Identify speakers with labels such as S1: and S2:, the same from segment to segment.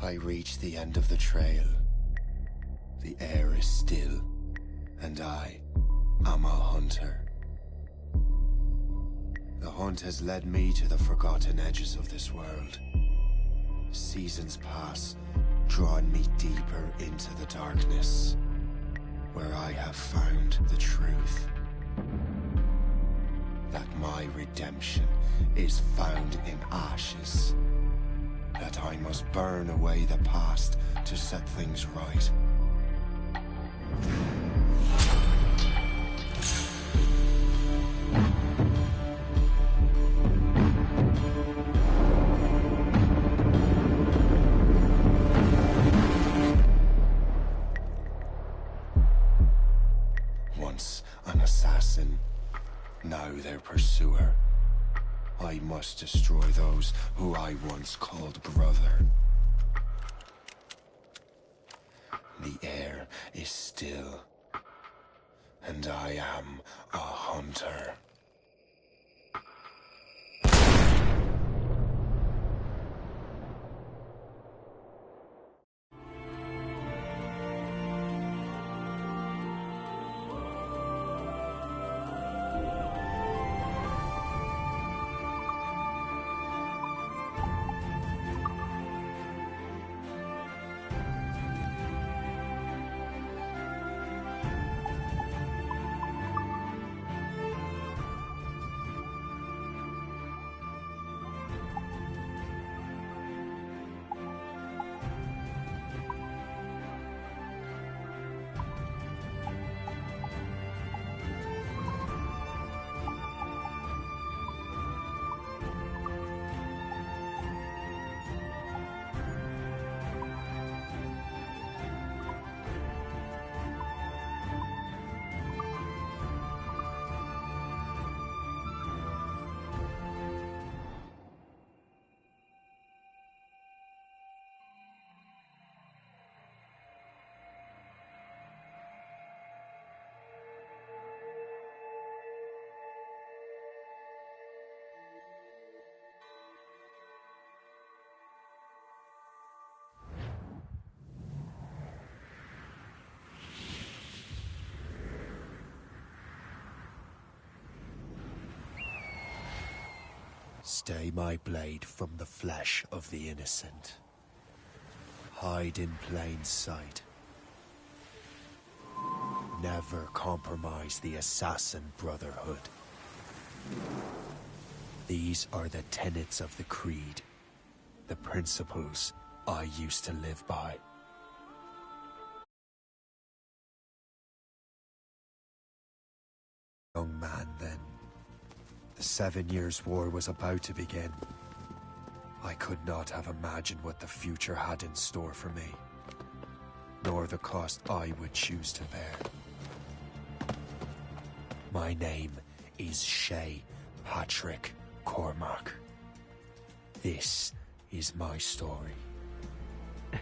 S1: I reach the end of the trail. The air is still, and I am a hunter. The hunt has led me to the forgotten edges of this world. Seasons pass, drawing me deeper into the darkness, where I have found the truth. That my redemption is found in ashes. That I must burn away the past to set things right. Once an assassin, now their pursuer. I must destroy those who I once called brother. The air is still, and I am a hunter. Stay my blade from the flesh of the innocent. Hide in plain sight. Never compromise the assassin brotherhood. These are the tenets of the creed, the principles I used to live by. Young man then. The 7 Years' War was about to begin. I could not have imagined what the future had in store for me, nor the cost I would choose to bear. My name is Shay Patrick Cormac. This is my story.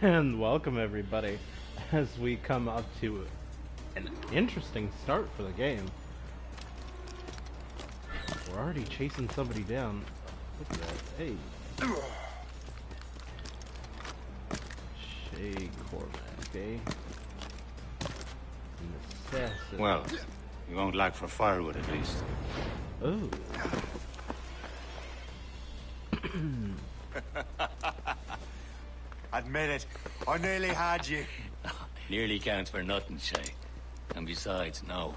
S2: And welcome everybody, as we come up to an interesting start for the game. We're already chasing somebody down. Look at that. Hey. Shay Cormac, eh? An assassin.
S3: Well, you won't lack for firewood at least.
S2: Oh.
S1: Admit it, I nearly had you.
S3: Nearly counts for nothing, Shay. And besides, no.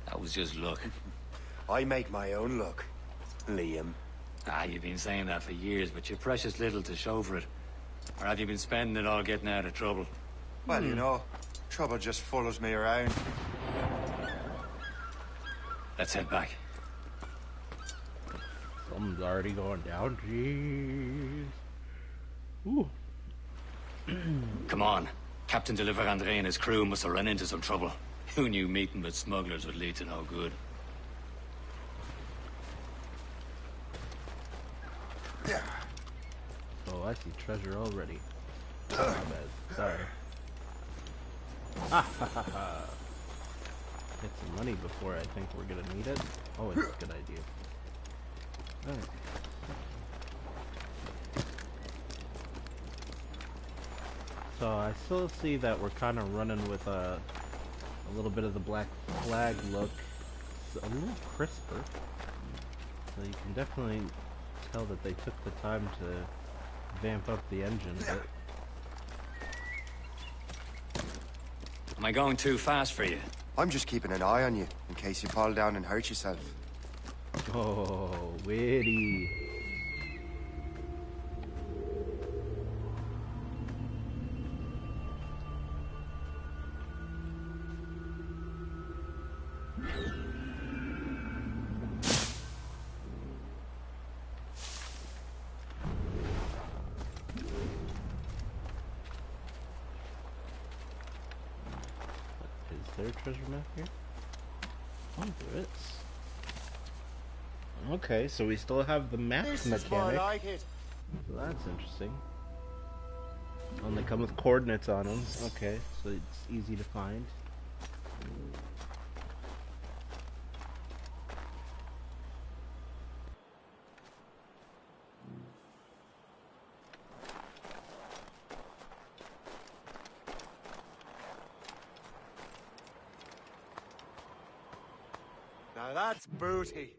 S3: That was just luck.
S1: I make my own luck, Liam.
S3: Ah, you've been saying that for years, but you've precious little to show for it. Or have you been spending it all getting out of trouble?
S1: Well, you know, trouble just follows me around.
S3: Let's head back.
S2: Something's already going down. Jeez. Ooh.
S3: Come on. Captain Deliver Andre and his crew must have run into some trouble. Who knew meeting with smugglers would lead to no good?
S2: Oh, I see treasure already. My bad. Sorry. Ha ha ha ha. Get some money before I think we're gonna need it. Oh, it's a good idea. Alright. So I still see that we're kind of running with a little bit of the black flag look. It's a little crisper. So you can definitely tell that they took the time to vamp up the engine a bit.
S3: Am I going too fast for you?
S4: I'm just keeping an eye on you, in case you fall down and hurt yourself.
S2: Oh, witty. Is there a treasure map here? Oh, there is. Okay, so we still have the map mechanic.
S4: Like it.
S2: So that's interesting. And they come with coordinates on them. Okay, so it's easy to find.
S4: Now that's booty.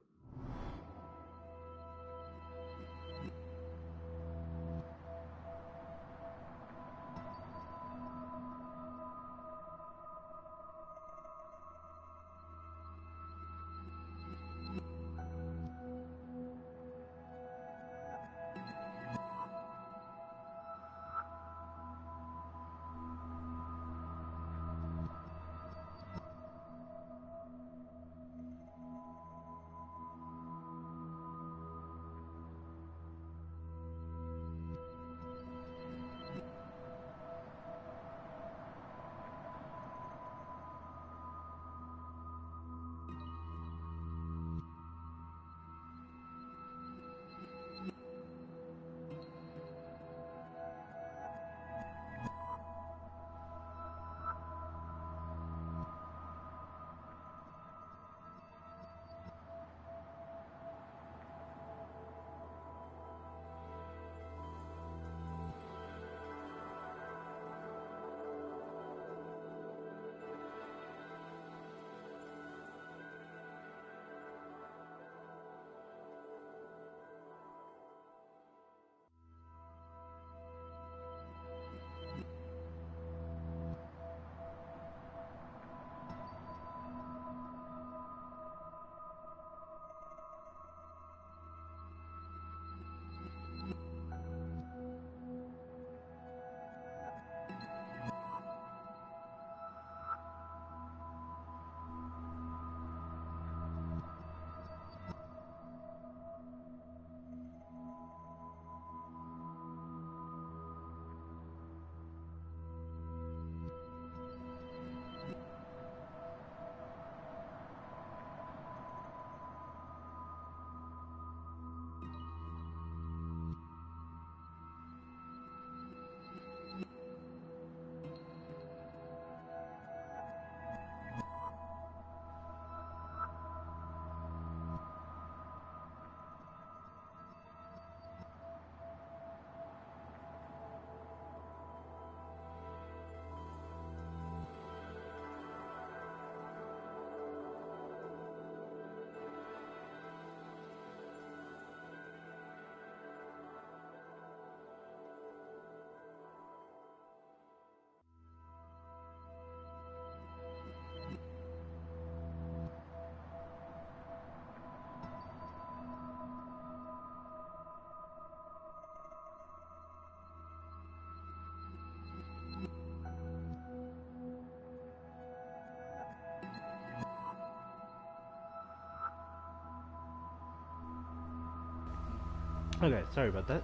S2: Okay, sorry about that.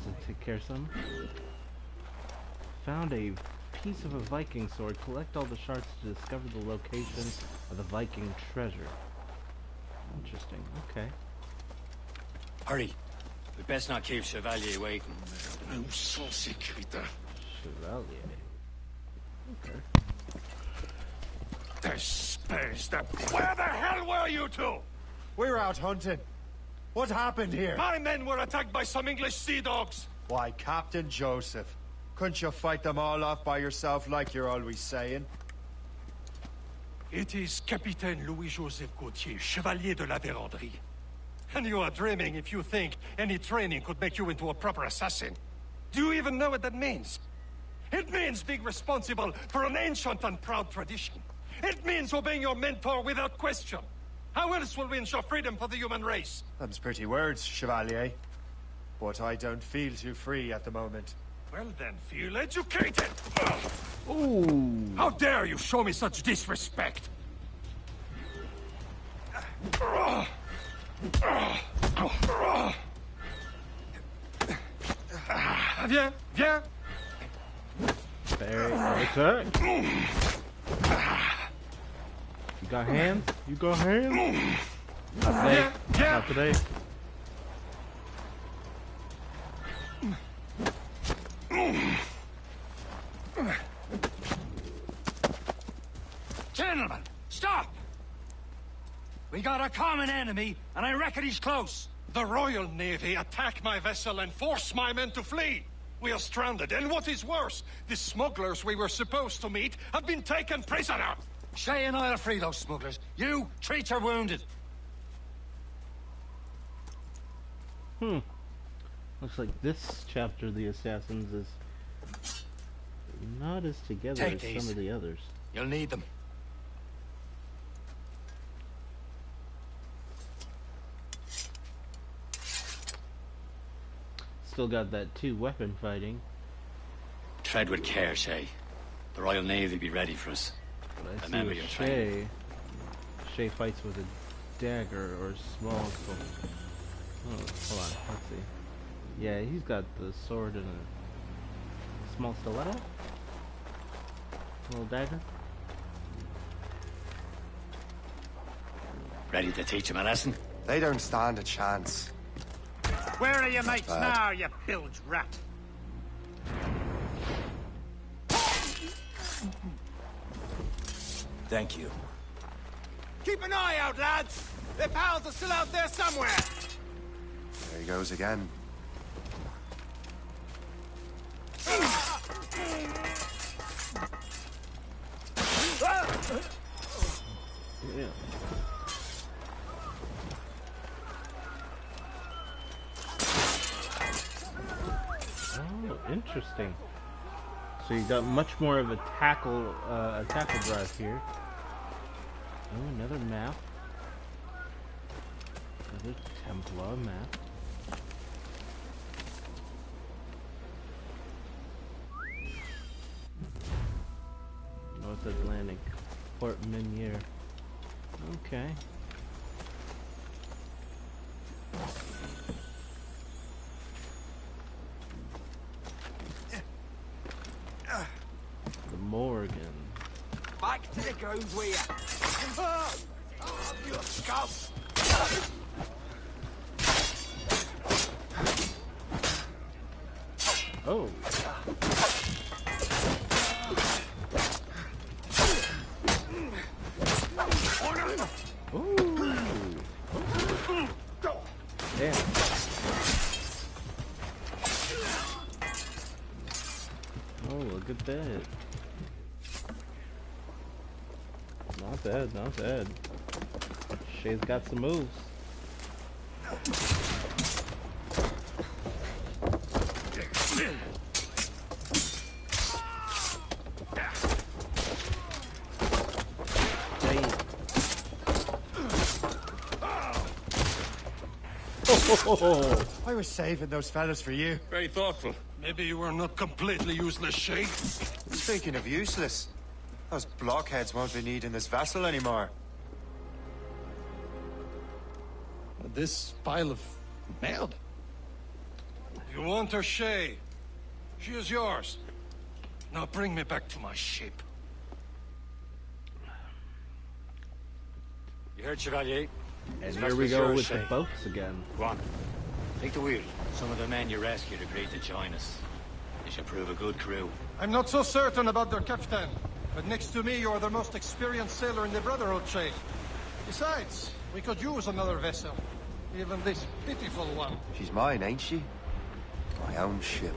S2: Let's take care of some. Found a piece of a Viking sword. Collect all the shards to discover the location of the Viking treasure. Interesting. Okay.
S3: Hurry. We best not keep Chevalier waiting.
S2: Chevalier. Okay.
S5: Where the hell were you two?
S4: We were out hunting. What happened here?
S5: My men were attacked by some English sea dogs.
S4: Why, Captain Joseph.
S1: Couldn't you fight them all off by yourself like you're always saying?
S5: It is Capitaine Louis-Joseph Gauthier, Chevalier de la Vérendrye. And you are dreaming if you think any training could make you into a proper assassin. Do you even know what that means? It means being responsible for an ancient and proud tradition. It means obeying your mentor without question. How else will we ensure freedom for the human race?
S1: Them's pretty words, Chevalier. But I don't feel too free at the moment.
S5: Well then, feel educated!
S2: Ooh.
S5: How dare you show me such disrespect? Viens, viens!
S2: Very attack. You got hands? You got hands? Not today. Not today.
S3: Gentlemen, stop! We got a common enemy, and I reckon he's close.
S5: The Royal Navy attack my vessel and force my men to flee. We are stranded, and what is worse, the smugglers we were supposed to meet have been taken prisoner.
S3: Shay and I'll free those smugglers. You, treat your wounded.
S2: Looks like this chapter of the Assassins is not as together
S3: Take
S2: as
S3: these.
S2: some of the others.
S3: You'll need them.
S2: Still got that 2-weapon fighting.
S3: Tread with care, Shay. The Royal Navy be ready for us.
S2: But I
S3: Remember
S2: see
S3: your
S2: with
S3: training.
S2: Shay fights with a dagger or small sword. Oh, hold on, let's see. Yeah, he's got the sword and a small stiletto? A little dagger?
S3: Ready to teach him a lesson?
S4: They don't stand a chance.
S5: Where are your mates now, you bilge rat?
S6: Thank you.
S5: Keep an eye out, lads! Their pals are still out there somewhere!
S4: There he goes again.
S2: Yeah. Oh, interesting. So you got much more of a tackle drive here. Oh, another map. Another Templar map. North Atlantic, Port Menier. Okay. The Morgan.
S5: Back to the ground with you! You scum!
S2: Oh. Ooh. Damn. Oh, look at that. Not bad, not bad. Shay's got some moves.
S1: I was saving those fellas for you.
S5: Very thoughtful. Maybe you were not completely useless, Shay.
S4: Speaking of useless, those blockheads won't be needing this vessel anymore.
S5: This pile of mail. You want her, Shay? She is yours. Now bring me back to my ship.
S3: You heard, Chevalier?
S2: And
S3: Must
S2: here
S3: be
S2: we go
S3: sure,
S2: with the
S3: Shay.
S2: boats again.
S3: Go on. Take the wheel. Some of the men you rescued agreed to join us. They should prove a good crew.
S5: I'm not so certain about their captain, but next to me you're the most experienced sailor in the Brotherhood, Shay. Besides, we could use another vessel. Even this pitiful one.
S4: She's mine, ain't she? My own ship.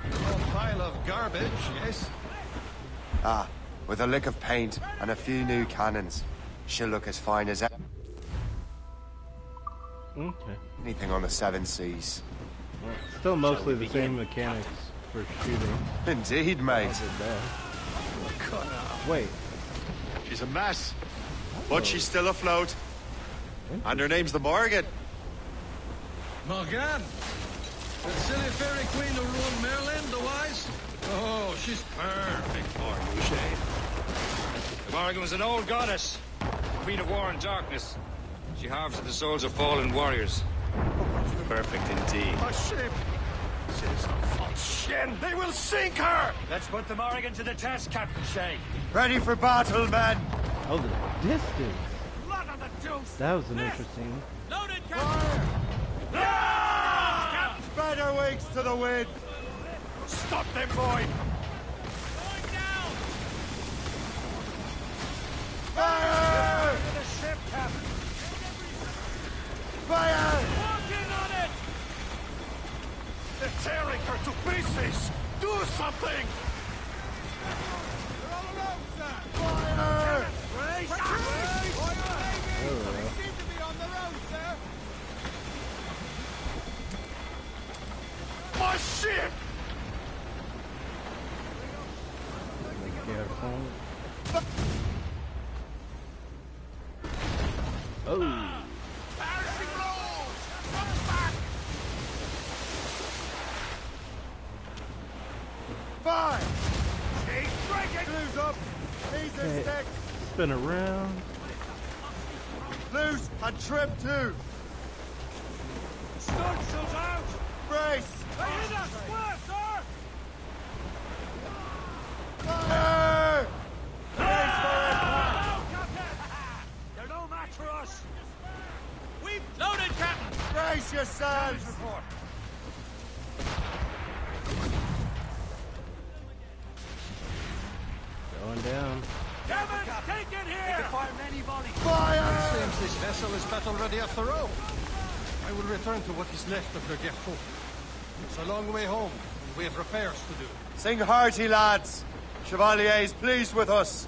S5: A pile of garbage, yes?
S4: Ah, with a lick of paint and a few new cannons, she'll look as fine as
S2: Okay.
S4: anything on the Seven Seas.
S2: Well, still mostly the same mechanics for shooting.
S4: Indeed, mate.
S2: Wait.
S6: She's a mess, but she's still afloat. And her name's the Morgan.
S5: Morgan! The silly fairy queen who ruled Merlin, the wise? Oh, she's perfect for you, Shay.
S3: The Morrigan was an old goddess, queen of war and darkness. She harvested the souls of fallen warriors.
S6: Perfect indeed.
S5: A ship! She's a false shin! They will sink her!
S3: Let's put the Morrigan to the test, Captain Shay.
S4: Ready for battle, men!
S2: Oh, the distance.
S5: Blood on the deuce!
S2: That was an interesting.
S5: Loaded, Captain!
S4: Spread our wings to the wind!
S5: Stop them, boy!
S4: Fire!
S5: To the ship, Captain!
S4: Fire!
S5: Working on it! They're tearing her to pieces! Do something! They're all around, sir!
S4: Fire!
S5: Race! They seem to be on their own, sir! My ship!
S2: Be careful. Oh.
S5: Parachute rolls! Come back!
S4: Fire!
S5: She's breaking!
S4: Blues up! Knees and
S2: Okay.
S4: sticks!
S2: Spin around.
S4: Loose and trim too!
S5: Stunsails out!
S4: Brace!
S5: They hit us! Square, sir!
S4: Fire! Brace for impact!
S5: They're no match for us! We've loaded, Captain!
S4: Brace yourselves!
S5: Report.
S2: Going down.
S5: Kevin, take it here! They can fire many volleys.
S4: Fire!
S5: Seems this vessel is battle ready after all. I will return to what is left of the depot. It's a long way home, and we have repairs to do.
S4: Sing hearty, lads! Chevalier's pleased with us!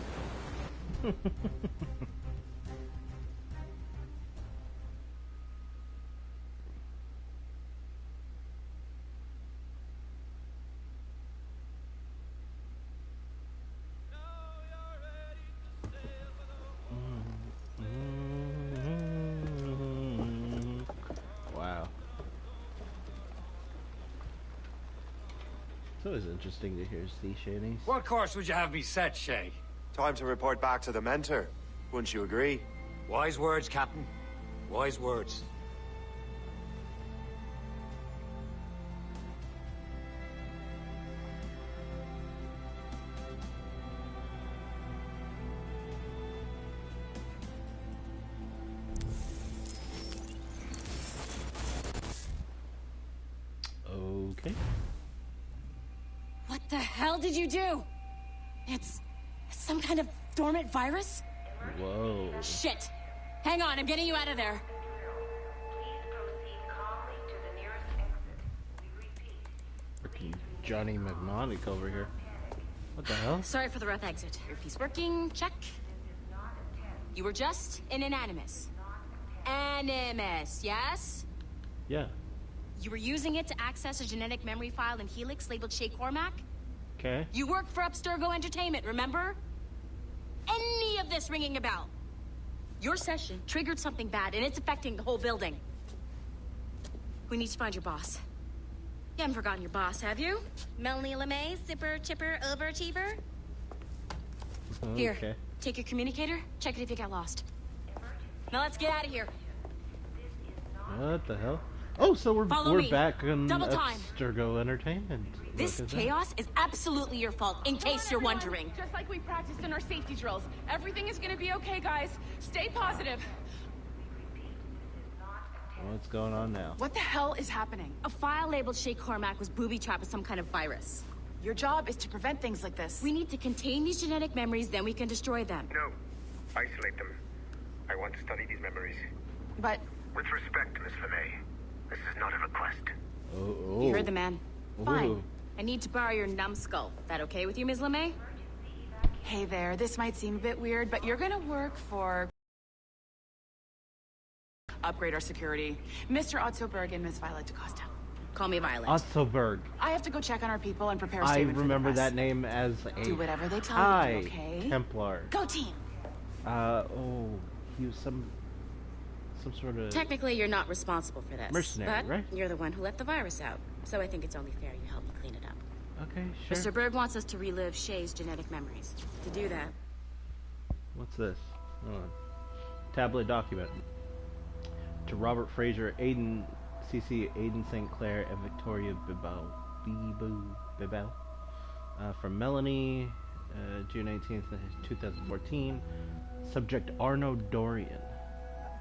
S2: Wow. It's always interesting to hear sea shanties.
S3: What course would you have me set, Shay?
S4: Time to report back to the mentor. Wouldn't you agree?
S3: Wise words, Captain. Wise words.
S2: Okay.
S7: What the hell did you do? It's some kind of dormant virus?
S2: Whoa.
S7: Shit! Hang on, I'm getting you out of there.
S2: Freaking Johnny Mnemonic over here. What the hell?
S7: Sorry for the rough exit. Earpiece working, check. You were just an animus. Animus, yes?
S2: Yeah.
S7: You were using it to access a genetic memory file in Helix labeled Shay Cormac?
S2: Okay.
S7: You worked for Abstergo Entertainment, remember? Any of this ringing a bell? Your session triggered something bad, and it's affecting the whole building. We need to find your boss. You haven't forgotten your boss, have you? Melanie LeMay, zipper, chipper, overachiever? Here,
S2: Okay.
S7: take your communicator, check it if you got lost. Now let's get out of here.
S2: What the hell? Oh, so
S7: Follow
S2: we're
S7: me.
S2: back on
S7: Double time.
S2: Abstergo Entertainment.
S7: This
S2: Look at that.
S7: chaos is absolutely your fault, in case you're wondering.
S8: Just like we practiced in our safety drills. Everything is gonna be okay, guys. Stay positive.
S2: What's going on now?
S8: What the hell is happening?
S7: A file labeled Shay Cormac was booby-trapped with some kind of virus.
S8: Your job is to prevent things like this.
S7: We need to contain these genetic memories, then we can destroy them.
S9: No. Isolate them. I want to study these memories.
S8: But
S9: With respect, Miss LeMay, this is not a request.
S2: Oh.
S7: You heard the man.
S8: fine.
S2: Ooh.
S7: I need to borrow your numbskull. That okay with you, Ms. LeMay?
S8: Hey there, this might seem a bit weird, but you're gonna work for... Upgrade our security. Mr. Otzoberg and Ms. Violet DaCosta.
S7: Call me Violet.
S2: Otzoberg.
S8: I have to go check on our people and prepare a
S2: I
S8: statement
S2: remember
S8: for the press.
S2: that name as a
S8: Do whatever they tell
S2: High
S8: you, okay?
S2: Templar.
S8: Go team!
S2: Oh, he was some sort of...
S7: Technically, you're not responsible for this.
S2: mercenary,
S7: but
S2: right?
S7: You're the one who let the virus out. So I think it's only fair you help me clean it up.
S2: Okay, sure.
S7: Mr. Berg wants us to relive Shay's genetic memories. To do that...
S2: What's this? Hold on. Tablet document. To Robert Fraser, Aiden, CC, Aiden St. Clair, and Victoria Bibel. From Melanie, June 18th, 2014. Subject Arno Dorian.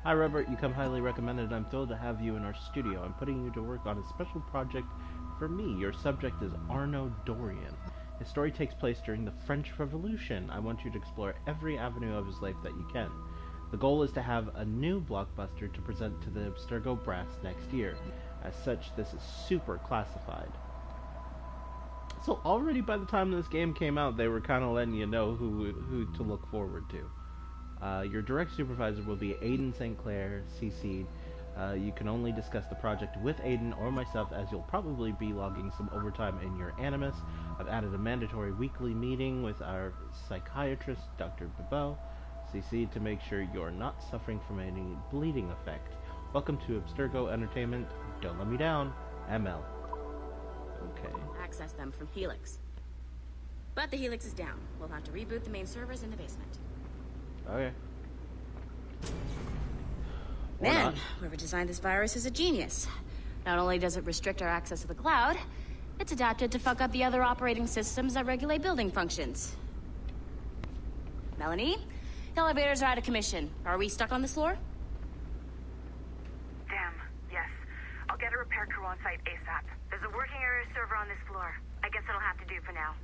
S2: Hi Robert, you come highly recommended. I'm thrilled to have you in our studio. I'm putting you to work on a special project for me. Your subject is Arno Dorian. His story takes place during the French Revolution. I want you to explore every avenue of his life that you can. The goal is to have a new blockbuster to present to the Abstergo brass next year. As such, this is super classified. So already by the time this game came out, they were kind of letting you know who to look forward to. Your direct supervisor will be Aiden St. Clair, CC'd. You can only discuss the project with Aiden or myself, as you'll probably be logging some overtime in your animus. I've added a mandatory weekly meeting with our psychiatrist, Dr. Bibel, CC, to make sure you're not suffering from any bleeding effect. Welcome to Abstergo Entertainment. Don't let me down. ML. Okay.
S7: Access them from Helix. But the Helix is down. We'll have to reboot the main servers in the basement.
S2: Okay.
S7: Man, whoever designed this virus is a genius. Not only does it restrict our access to the cloud, it's adapted to fuck up the other operating systems that regulate building functions. Melanie? The elevators are out of commission. Are we stuck on this floor?
S10: Damn, yes. I'll get a repair crew on site ASAP. There's a working area server on this floor. I guess it'll have to do for now.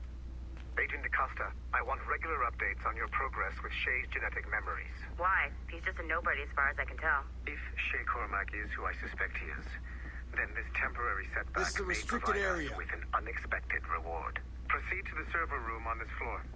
S9: Agent DaCosta, I want regular updates on your progress with Shay's genetic memories.
S10: Why? He's just a nobody as far as I can tell.
S9: If Shay Cormac is who I suspect he is, then this temporary setback
S11: This is a
S9: may
S11: restricted
S9: provide
S11: area.
S9: us with an unexpected reward. Proceed to the server room on this floor.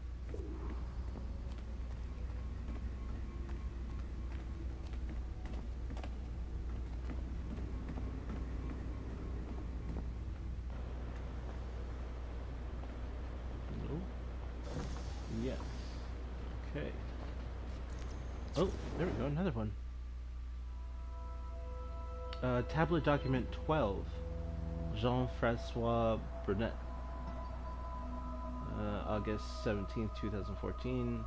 S2: Yes. Okay. Oh, there we go, another one. Tablet document 12. Jean-Francois Brunet. August 17th, 2014.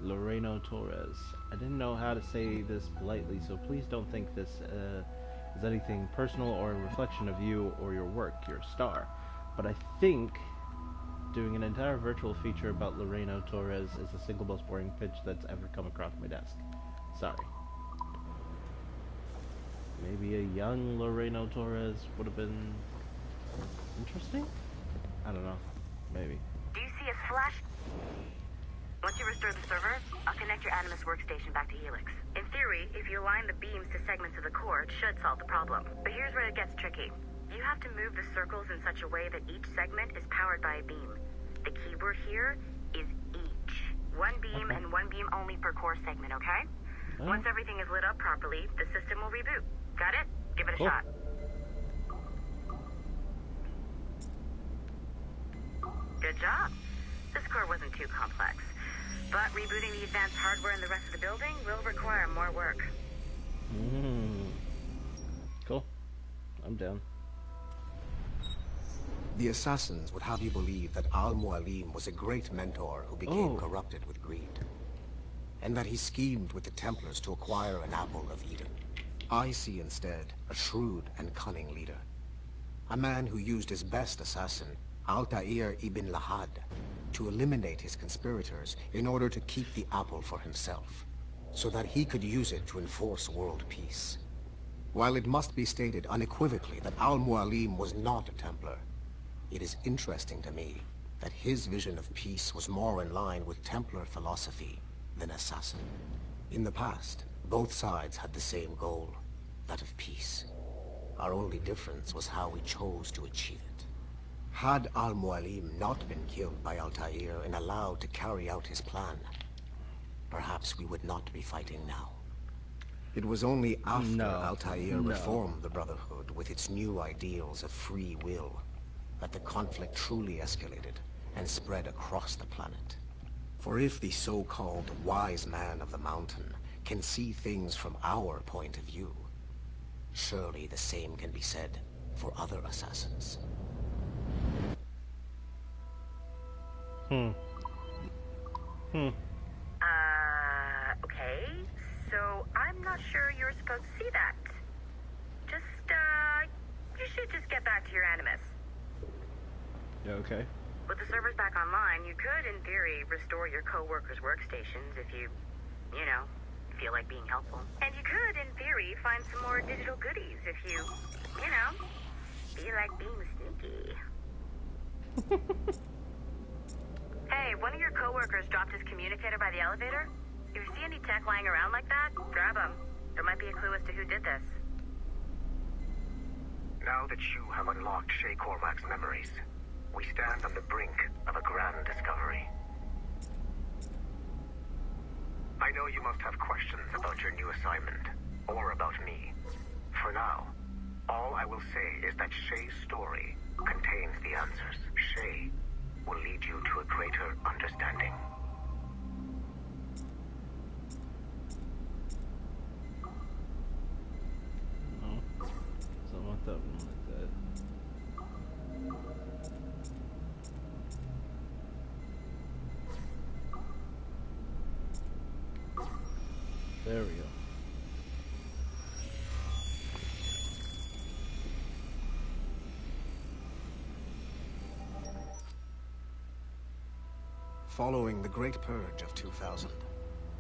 S2: Loreno Torres. I didn't know how to say this politely, so please don't think this is anything personal or a reflection of you or your work. You're a star. But I think doing an entire virtual feature about Loreno Torres is the single most boring pitch that's ever come across my desk. Sorry. Maybe a young Loreno Torres would have been interesting? I don't know. Maybe.
S10: Do you see a flash? Once you restore the server, I'll connect your Animus workstation back to Helix. In theory, if you align the beams to segments of the core, it should solve the problem. But here's where it gets tricky. You have to move the circles in such a way that each segment is powered by a beam. The keyword here is each. One beam and one beam only per core segment, okay? Once everything is lit up properly, the system will reboot. Got it? Give it a shot. Good job. This core wasn't too complex. But rebooting the advanced hardware in the rest of the building will require more work.
S2: Cool. I'm down.
S11: The assassins would have you believe that Al-Mualim was a great mentor who became corrupted with greed, and that he schemed with the Templars to acquire an apple of Eden. I see instead a shrewd and cunning leader, a man who used his best assassin, Altair ibn Lahad, to eliminate his conspirators in order to keep the apple for himself, so that he could use it to enforce world peace. While it must be stated unequivocally that Al-Mualim was not a Templar, it is interesting to me that his vision of peace was more in line with Templar philosophy than assassin. In the past, both sides had the same goal, that of peace. Our only difference was how we chose to achieve it. Had Al-Mualim not been killed by Altair and allowed to carry out his plan, perhaps we would not be fighting now. It was only after Altair reformed the Brotherhood with its new ideals of free will that the conflict truly escalated and spread across the planet. For if the so-called wise man of the mountain can see things from our point of view, surely the same can be said for other assassins.
S10: Okay. So, I'm not sure you're supposed to see that. Just, you should just get back to your Animus.
S2: Yeah, okay.
S10: With the servers back online, you could, in theory, restore your co-workers' workstations if you know, feel like being helpful. And you could, in theory, find some more digital goodies if you know, feel like being sneaky. Hey, one of your co-workers dropped his communicator by the elevator. If you see any tech lying around like that, grab them. There might be a clue as to who did this.
S9: Now that you have unlocked Shay Cormac's memories, we stand on the brink of a grand discovery. I know you must have questions about your new assignment, or about me. For now, all I will say is that Shay's story contains the answers. Shay will lead you to a greater understanding.
S2: No. So I want that one like that. There we go.
S11: Following the Great Purge of 2000,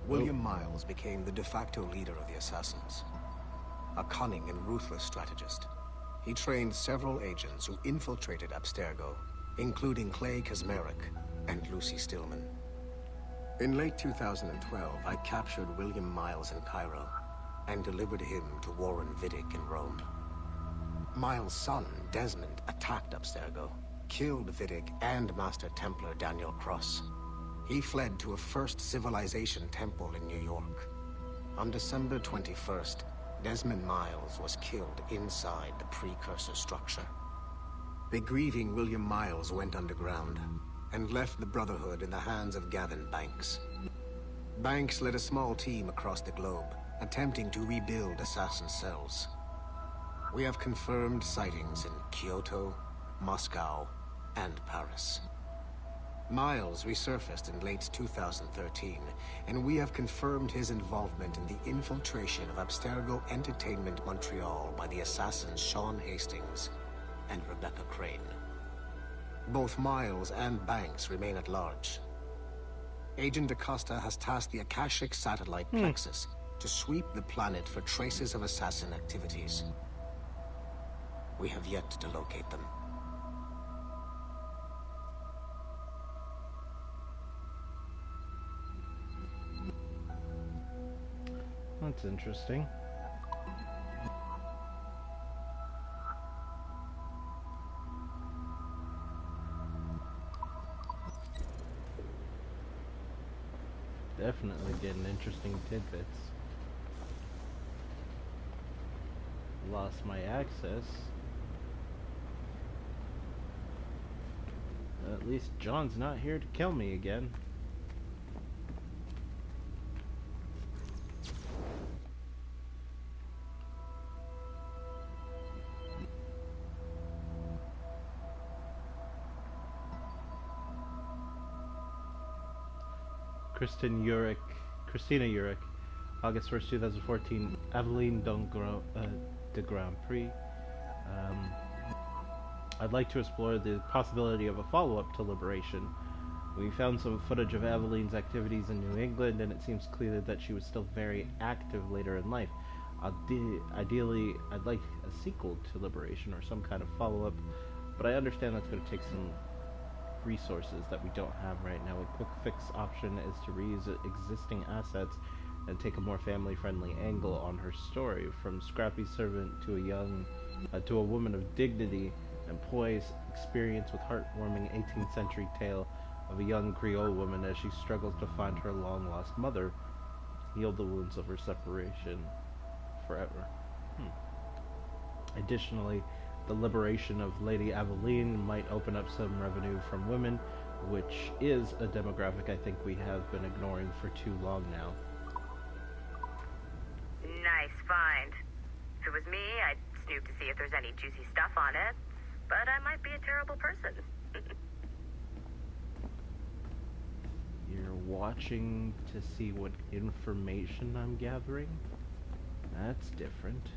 S11: William Miles became the de facto leader of the Assassins. A cunning and ruthless strategist, he trained several agents who infiltrated Abstergo, including Clay Kazmarek and Lucy Stillman. In late 2012, I captured William Miles in Cairo and delivered him to Warren Vidic in Rome. Miles' son, Desmond, attacked Abstergo, killed Vidic and Master Templar Daniel Cross. He fled to a First Civilization temple in New York. On December 21st, Desmond Miles was killed inside the precursor structure. The grieving William Miles went underground and left the Brotherhood in the hands of Gavin Banks. Banks led a small team across the globe, attempting to rebuild assassin cells. We have confirmed sightings in Kyoto, Moscow, and Paris. Miles resurfaced in late 2013, and we have confirmed his involvement in the infiltration of Abstergo Entertainment Montreal by the assassins Sean Hastings and Rebecca Crane. Both Miles and Banks remain at large. Agent Acosta has tasked the Akashic satellite Plexus to sweep the planet for traces of assassin activities. We have yet to locate them.
S2: That's interesting. Definitely getting interesting tidbits. Lost my access. At least John's not here to kill me again. Christina Urich, August 1st, 2014, Aveline de Grand Prix. I'd like to explore the possibility of a follow-up to Liberation. We found some footage of Aveline's activities in New England, and it seems clear that she was still very active later in life. Ideally, I'd like a sequel to Liberation or some kind of follow-up, but I understand that's going to take some resources that we don't have right now. A quick fix option is to reuse existing assets and take a more family-friendly angle on her story, from scrappy servant to a woman of dignity and poise experience with heartwarming 18th century tale of a young Creole woman as she struggles to find her long-lost mother, heal the wounds of her separation forever. Additionally, the liberation of Lady Aveline might open up some revenue from women, which is a demographic I think we have been ignoring for too long now.
S10: Nice find. If it was me, I'd snoop to see if there's any juicy stuff on it, but I might be a terrible person.
S2: You're watching to see what information I'm gathering? That's different.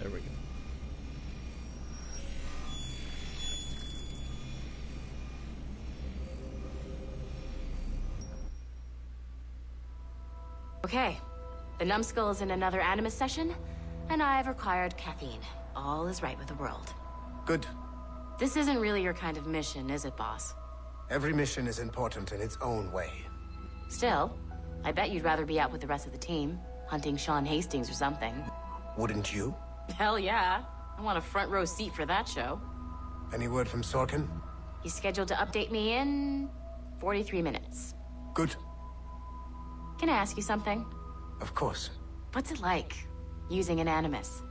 S2: There we go.
S7: Okay, the numbskull is in another Animus session, and I've required caffeine. All is right with the world.
S11: Good.
S7: This isn't really your kind of mission, is it, boss?
S11: Every mission is important in its own way.
S7: Still, I bet you'd rather be out with the rest of the team, hunting Sean Hastings or something.
S11: Wouldn't you?
S7: Hell yeah. I want a front row seat for that show.
S11: Any word from Sorkin?
S7: He's scheduled to update me in 43 minutes.
S11: Good.
S7: Can I ask you something?
S11: Of course.
S7: What's it like, using an Animus?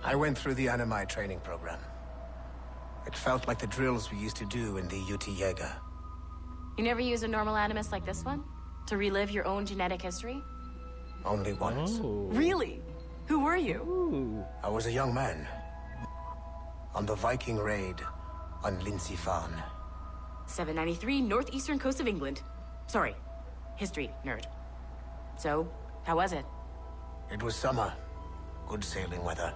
S11: I went through the Animi training program. It felt like the drills we used to do in the UT Jaeger.
S7: You never use a normal Animus like this one? To relive your own genetic history?
S11: Only once.
S2: Oh.
S7: Really? Who were you?
S2: Ooh.
S11: I was a young man. On the Viking raid on Lindsey Farn.
S7: 793, northeastern coast of England. Sorry, history nerd. So, how was it?
S11: It was summer. Good sailing weather.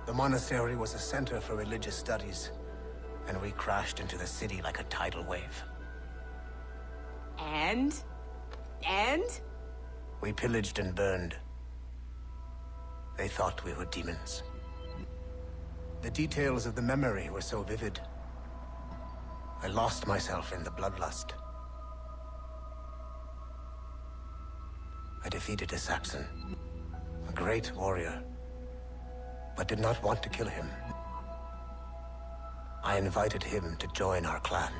S11: The monastery was a center for religious studies, and we crashed into the city like a tidal wave.
S7: And?
S11: We pillaged and burned. They thought we were demons. The details of the memory were so vivid. I lost myself in the bloodlust. I defeated a Saxon, a great warrior, but did not want to kill him. I invited him to join our clan.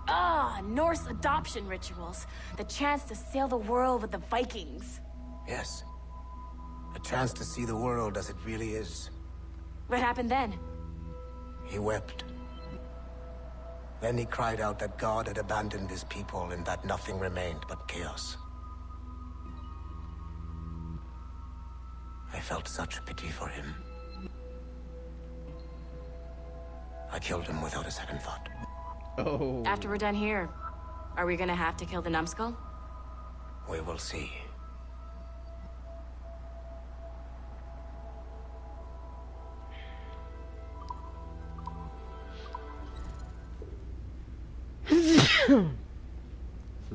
S7: Ah, Norse adoption rituals. The chance to sail the world with the Vikings.
S11: Yes. A chance to see the world as it really is.
S7: What happened then?
S11: He wept. Then he cried out that God had abandoned his people and that nothing remained but chaos. I felt such pity for him. I killed him without a second thought.
S2: Oh.
S7: After we're done here, are we gonna have to kill the numbskull?
S11: We will see.
S2: So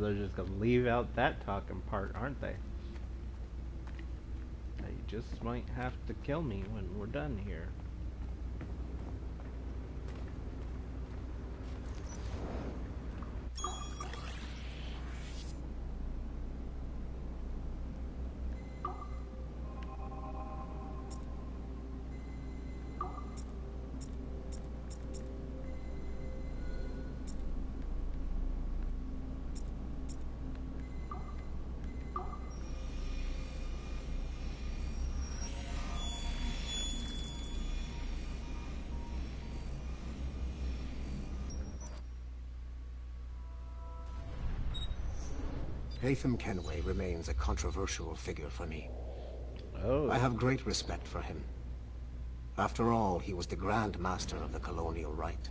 S2: they're just gonna leave out that talking part, aren't they? They just might have to kill me when we're done here.
S11: Haytham Kenway remains a controversial figure for me.
S2: Oh.
S11: I have great respect for him. After all, he was the Grand Master of the Colonial Rite,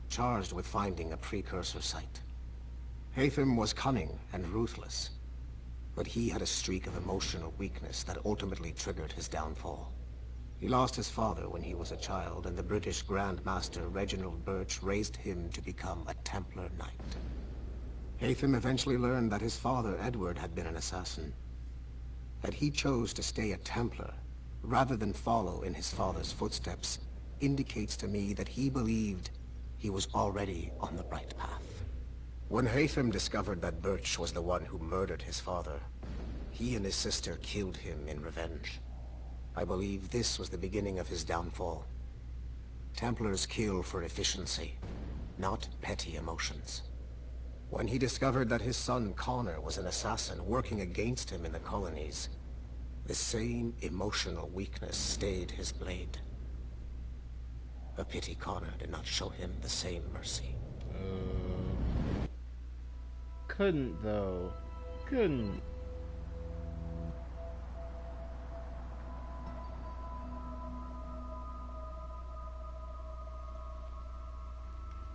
S11: charged with finding a precursor site. Haytham was cunning and ruthless, but he had a streak of emotional weakness that ultimately triggered his downfall. He lost his father when he was a child, and the British Grand Master Reginald Birch raised him to become a Templar Knight. Haytham eventually learned that his father, Edward, had been an assassin. That he chose to stay a Templar, rather than follow in his father's footsteps, indicates to me that he believed he was already on the right path. When Haytham discovered that Birch was the one who murdered his father, he and his sister killed him in revenge. I believe this was the beginning of his downfall. Templars kill for efficiency, not petty emotions. When he discovered that his son Connor was an assassin working against him in the colonies, the same emotional weakness stayed his blade. A pity Connor did not show him the same mercy.
S2: Couldn't, though. Couldn't.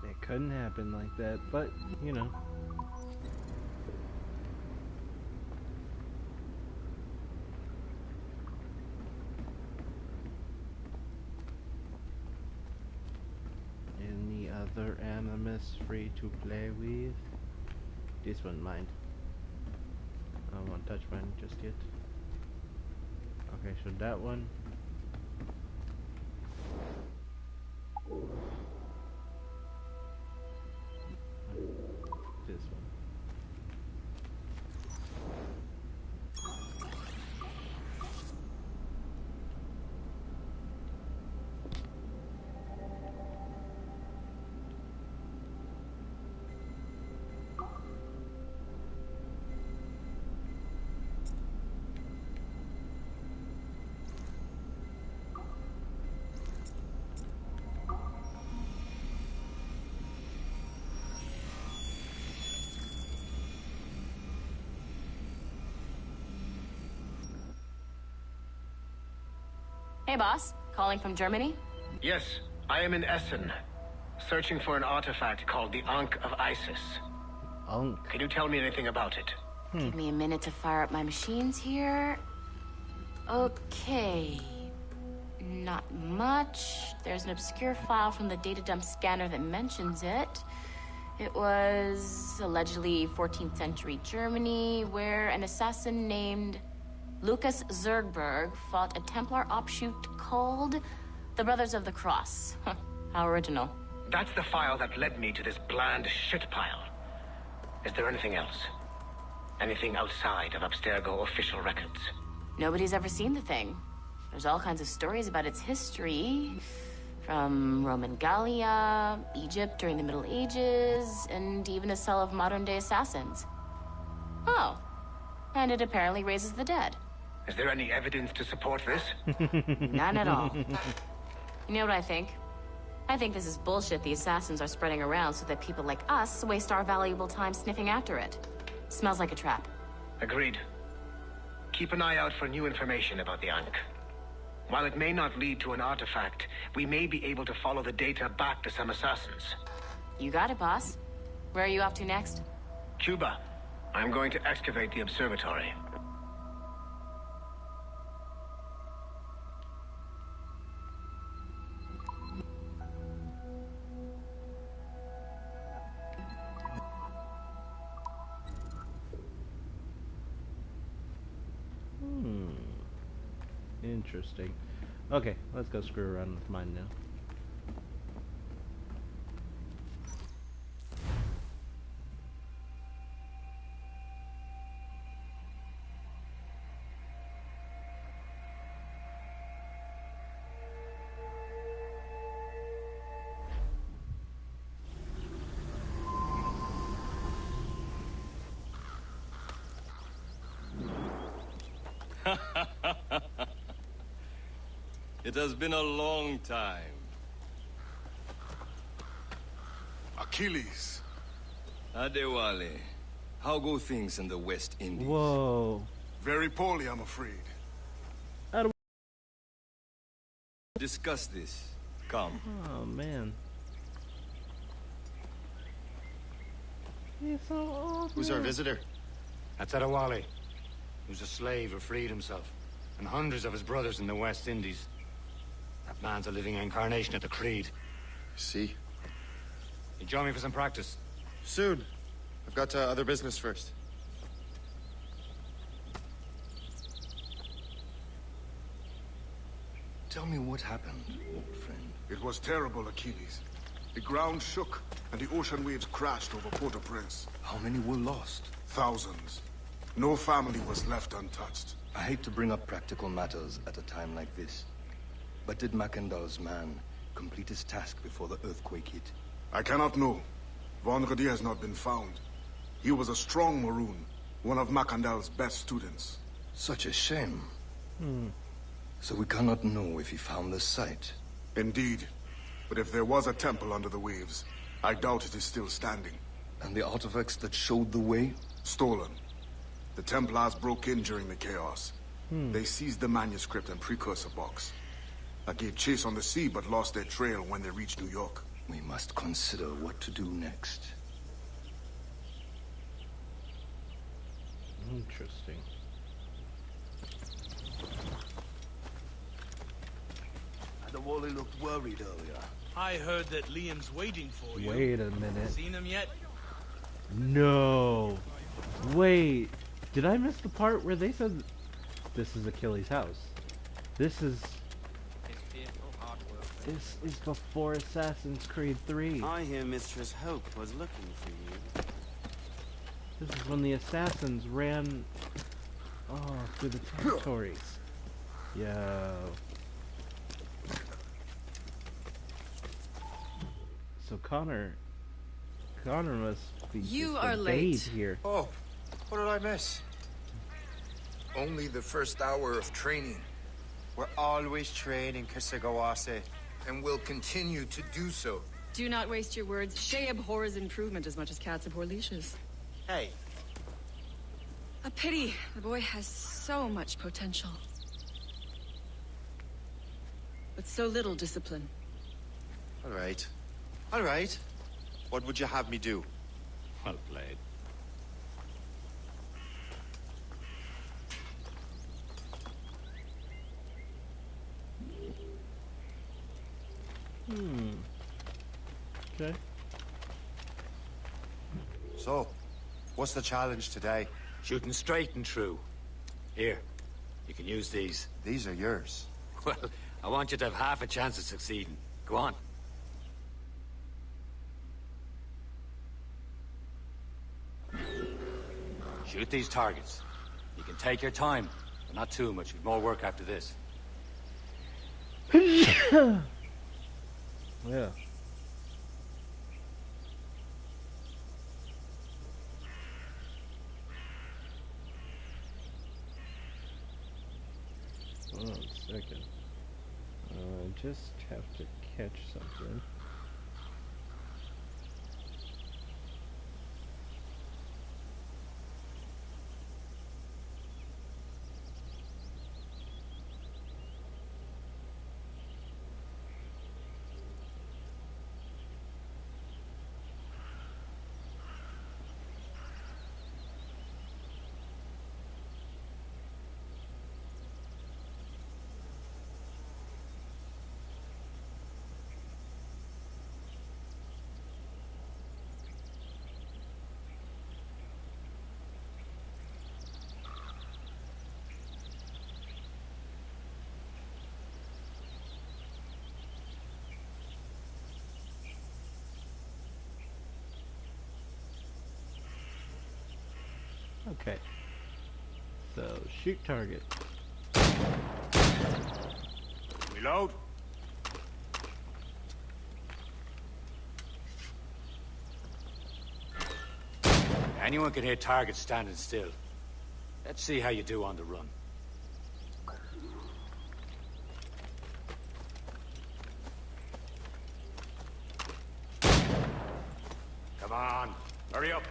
S2: It couldn't happen like that, but, you know. Any other animus free to play with? This one mine. I won't touch mine just yet. Okay, so that one. This one.
S7: Hey, boss. Calling from Germany?
S9: Yes, I am in Essen, searching for an artifact called the Ankh of Isis.
S2: Ankh?
S9: Can you tell me anything about it?
S7: Give me a minute to fire up my machines here. Okay. Not much. There's an obscure file from the data dump scanner that mentions it. It was allegedly 14th century Germany, where an assassin named Lucas Zergberg fought a Templar offshoot called the Brothers of the Cross. How original.
S9: That's the file that led me to this bland shit pile. Is there anything else? Anything outside of Abstergo official records?
S7: Nobody's ever seen the thing. There's all kinds of stories about its history. From Roman Gallia, Egypt during the Middle Ages, and even a cell of modern-day assassins. Oh. And it apparently raises the dead.
S9: Is there any evidence to support this?
S7: None at all. You know what I think? I think this is bullshit the assassins are spreading around so that people like us waste our valuable time sniffing after it. Smells like a trap.
S9: Agreed. Keep an eye out for new information about the Ankh. While it may not lead to an artifact, we may be able to follow the data back to some assassins.
S7: You got it, boss. Where are you off to next?
S9: Cuba. I'm going to excavate the observatory.
S2: Interesting. Okay, let's go screw around with mine now.
S12: It has been a long time.
S13: Achilles.
S12: Adewale. How go things in the West Indies?
S2: Whoa.
S13: Very poorly, I'm afraid.
S2: How do
S12: Discuss this. Come.
S2: Oh, man. He's so awful.
S14: Who's our visitor?
S3: That's Adewale, who's a slave who freed himself, and hundreds of his brothers in the West Indies. That man's a living incarnation of the Creed.
S14: See?
S3: You join me for some practice?
S14: Soon. I've got other business first.
S12: Tell me what happened, old friend.
S13: It was terrible, Achilles. The ground shook, and the ocean waves crashed over Port-au-Prince.
S12: How many were lost?
S13: Thousands. No family was left untouched.
S12: I hate to bring up practical matters at a time like this. But did Macandal's man complete his task before the earthquake hit?
S13: I cannot know. Vonredi has not been found. He was a strong Maroon, one of Macandal's best students.
S12: Such a shame. So we cannot know if he found the site.
S13: Indeed. But if there was a temple under the waves, I doubt it is still standing.
S12: And the artifacts that showed the way?
S13: Stolen. The Templars broke in during the chaos. They seized the manuscript and precursor box. I gave chase on the sea, but lost their trail when they reached New York.
S12: We must consider what to do next.
S2: Interesting.
S15: Adewale looked worried earlier.
S16: I heard that Liam's waiting for you.
S2: Wait a minute.
S16: Seen him yet?
S2: No. Wait. Did I miss the part where they said this is Achilles' house? This is before Assassin's Creed 3.
S15: I hear Mistress Hope was looking for you.
S2: This is when the assassins ran through the territories. Yo. So Connor must be
S17: You
S2: just
S17: are
S2: a
S17: late.
S2: babe here.
S18: Oh, what did I miss?
S19: Only the first hour of training.
S4: We're always training, Kisagawase.
S19: And will continue to do so.
S17: Do not waste your words. Shay abhors improvement as much as cats abhor leashes.
S4: Hey.
S17: A pity. The boy has so much potential. But so little discipline.
S4: All right. All right. What would you have me do?
S3: Well played.
S2: Okay.
S4: So, what's the challenge today?
S3: Shooting straight and true. Here, you can use these.
S4: These are yours.
S3: Well, I want you to have half a chance of succeeding. Go on. Shoot these targets. You can take your time, but not too much. We've more work after this.
S2: Yeah. Hold on a second. I just have to catch something. Okay. So, shoot target.
S5: Reload.
S3: Anyone can hit targets standing still. Let's see how you do on the run. Come on, hurry up.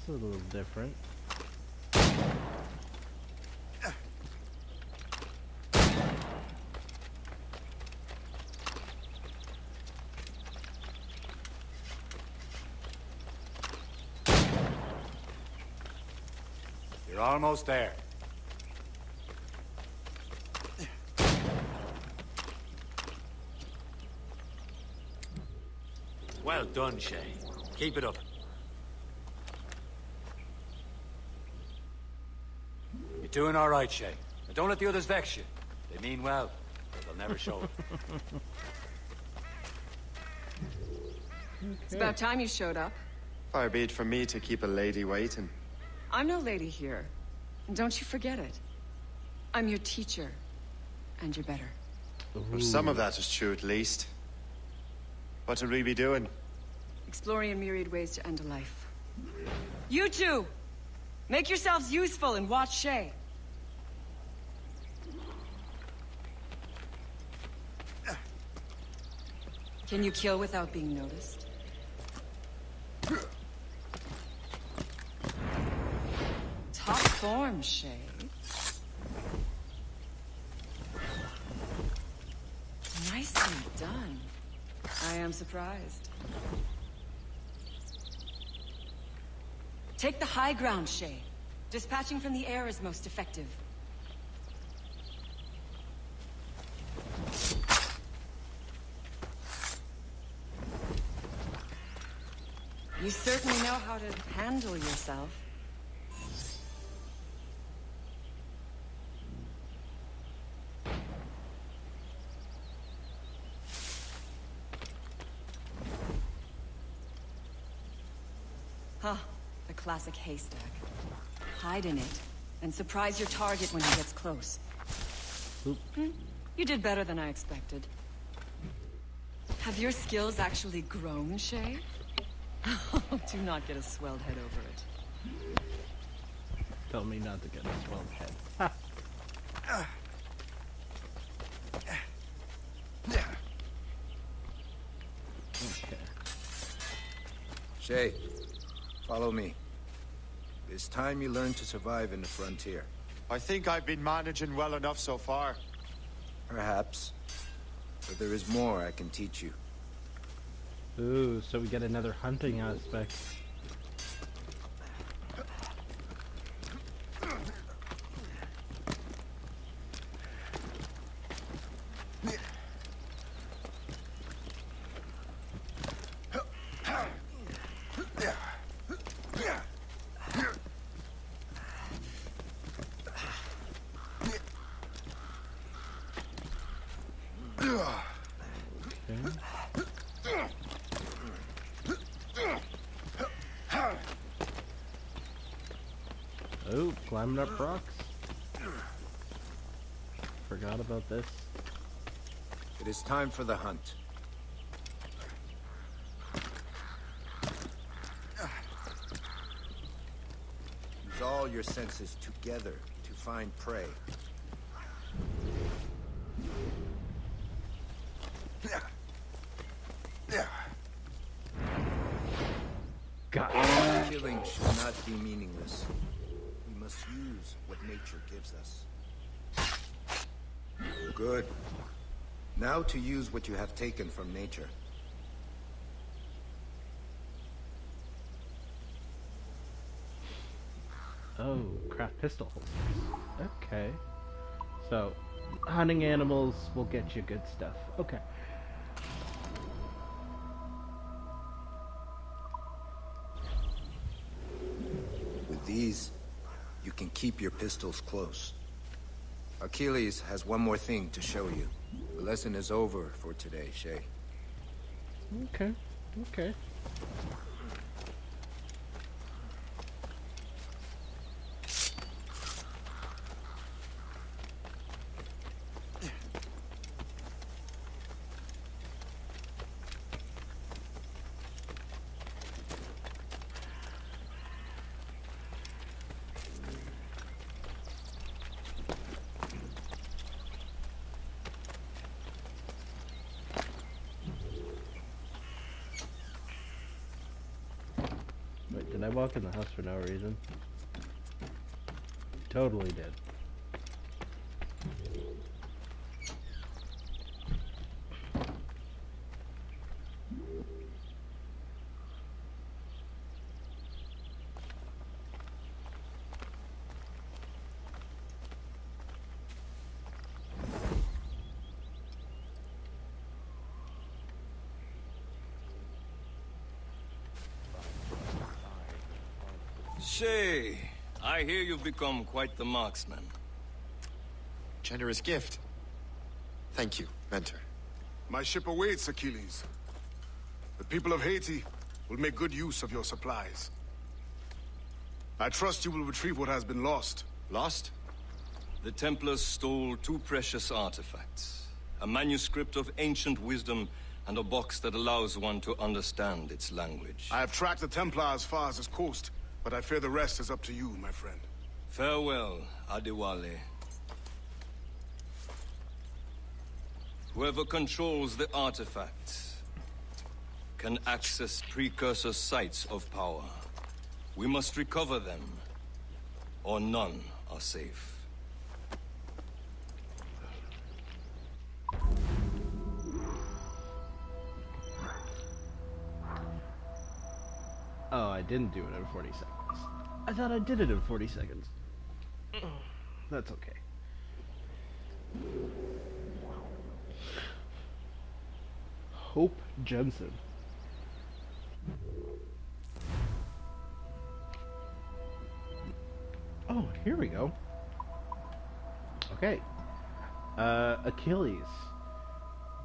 S2: a little different.
S3: You're almost there. Well done, Shay. Keep it up. You're doing all right, Shay. Now don't let the others vex you. They mean well, but they'll never show it.
S17: It's about time you showed up.
S4: Far be it from me to keep a lady waiting.
S17: I'm no lady here. And don't you forget it. I'm your teacher. And you're better.
S4: Well, some of that is true, at least. What will we be doing?
S17: Exploring a myriad ways to end a life. You two! Make yourselves useful and watch Shay. Can you kill without being noticed? Top form, Shay. Nicely done. I am surprised. Take the high ground, Shay. Dispatching from the air is most effective. You certainly know how to handle yourself. Huh. The classic haystack. Hide in it, and surprise your target when he gets close. You did better than I expected. Have your skills actually grown, Shay? Do not get a swelled head over it.
S2: Tell me not to get a swelled head. Ha.
S19: Okay. Shay, follow me. It's time you learn to survive in the frontier.
S4: I think I've been managing well enough so far.
S19: Perhaps. But there is more I can teach you.
S2: Ooh, so we get another hunting aspect. Oh, climbing up rocks. Forgot about this.
S19: It is time for the hunt. Use all your senses together to find prey.
S2: God.
S19: Killing should not be meaningless. We must use what nature gives us. Good. Now to use what you have taken from nature.
S2: Oh, craft pistol holsters. Okay. So, hunting animals will get you good stuff. Okay.
S19: With these, you can keep your pistols close. Achilles has one more thing to show you. The lesson is over for today, Shay.
S2: Okay. Okay. Did I walk in the house for no reason? Totally did.
S20: Shay, I hear you've become quite the marksman.
S14: Generous gift. Thank you, Mentor.
S13: My ship awaits, Achilles. The people of Haiti will make good use of your supplies. I trust you will retrieve what has been lost.
S14: Lost?
S20: The Templars stole 2 precious artifacts. A manuscript of ancient wisdom and a box that allows one to understand its language.
S13: I have tracked the Templar as far as this coast, but I fear the rest is up to you, my friend.
S20: Farewell, Adewale. Whoever controls the artifacts can access precursor sites of power. We must recover them, or none are safe.
S2: Oh, I didn't do it in 40 seconds. I thought I did it in 40 seconds. That's okay. Hope Jensen. Oh, here we go. Okay. Achilles.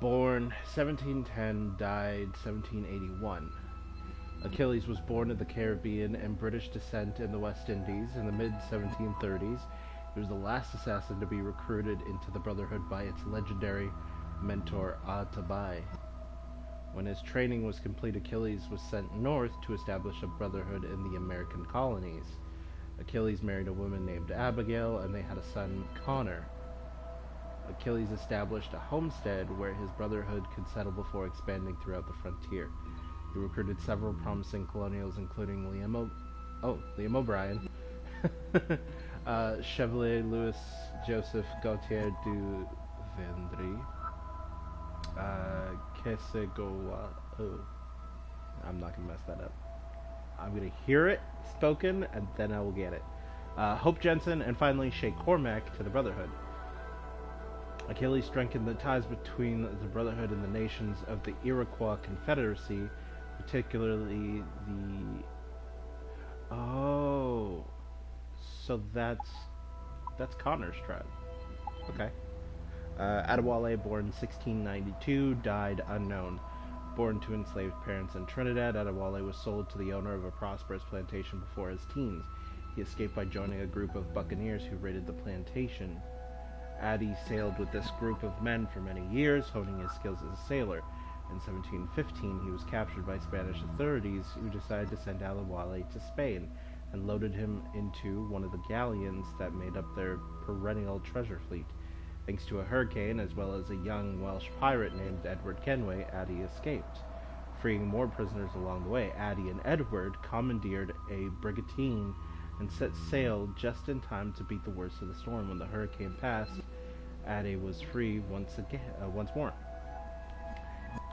S2: Born 1710, died 1781. Achilles was born in the Caribbean and British descent in the West Indies in the mid-1730s. He was the last assassin to be recruited into the Brotherhood by its legendary mentor, Atabai. When his training was complete, Achilles was sent north to establish a brotherhood in the American colonies. Achilles married a woman named Abigail, and they had a son, Connor. Achilles established a homestead where his brotherhood could settle before expanding throughout the frontier. He recruited several promising colonials, including Liam O'Brien, Chevalier Louis Joseph Gautier du Vendry, Kesegoa. Oh, I'm not gonna mess that up. I'm gonna hear it spoken, and then I will get it. Hope Jensen, and finally Shay Cormac to the Brotherhood. Achilles strengthened the ties between the Brotherhood and the nations of the Iroquois Confederacy, particularly the... Oh, so that's Connor's tribe. Okay. Adewale, born 1692, died unknown. Born to enslaved parents in Trinidad, Adewale was sold to the owner of a prosperous plantation before his teens. He escaped by joining a group of buccaneers who raided the plantation. Addy sailed with this group of men for many years, honing his skills as a sailor. In 1715, he was captured by Spanish authorities, who decided to send Adewale to Spain and loaded him into one of the galleons that made up their perennial treasure fleet. Thanks to a hurricane, as well as a young Welsh pirate named Edward Kenway, Addy escaped. Freeing more prisoners along the way, Addy and Edward commandeered a brigantine and set sail just in time to beat the worst of the storm. When the hurricane passed, Addy was free once more.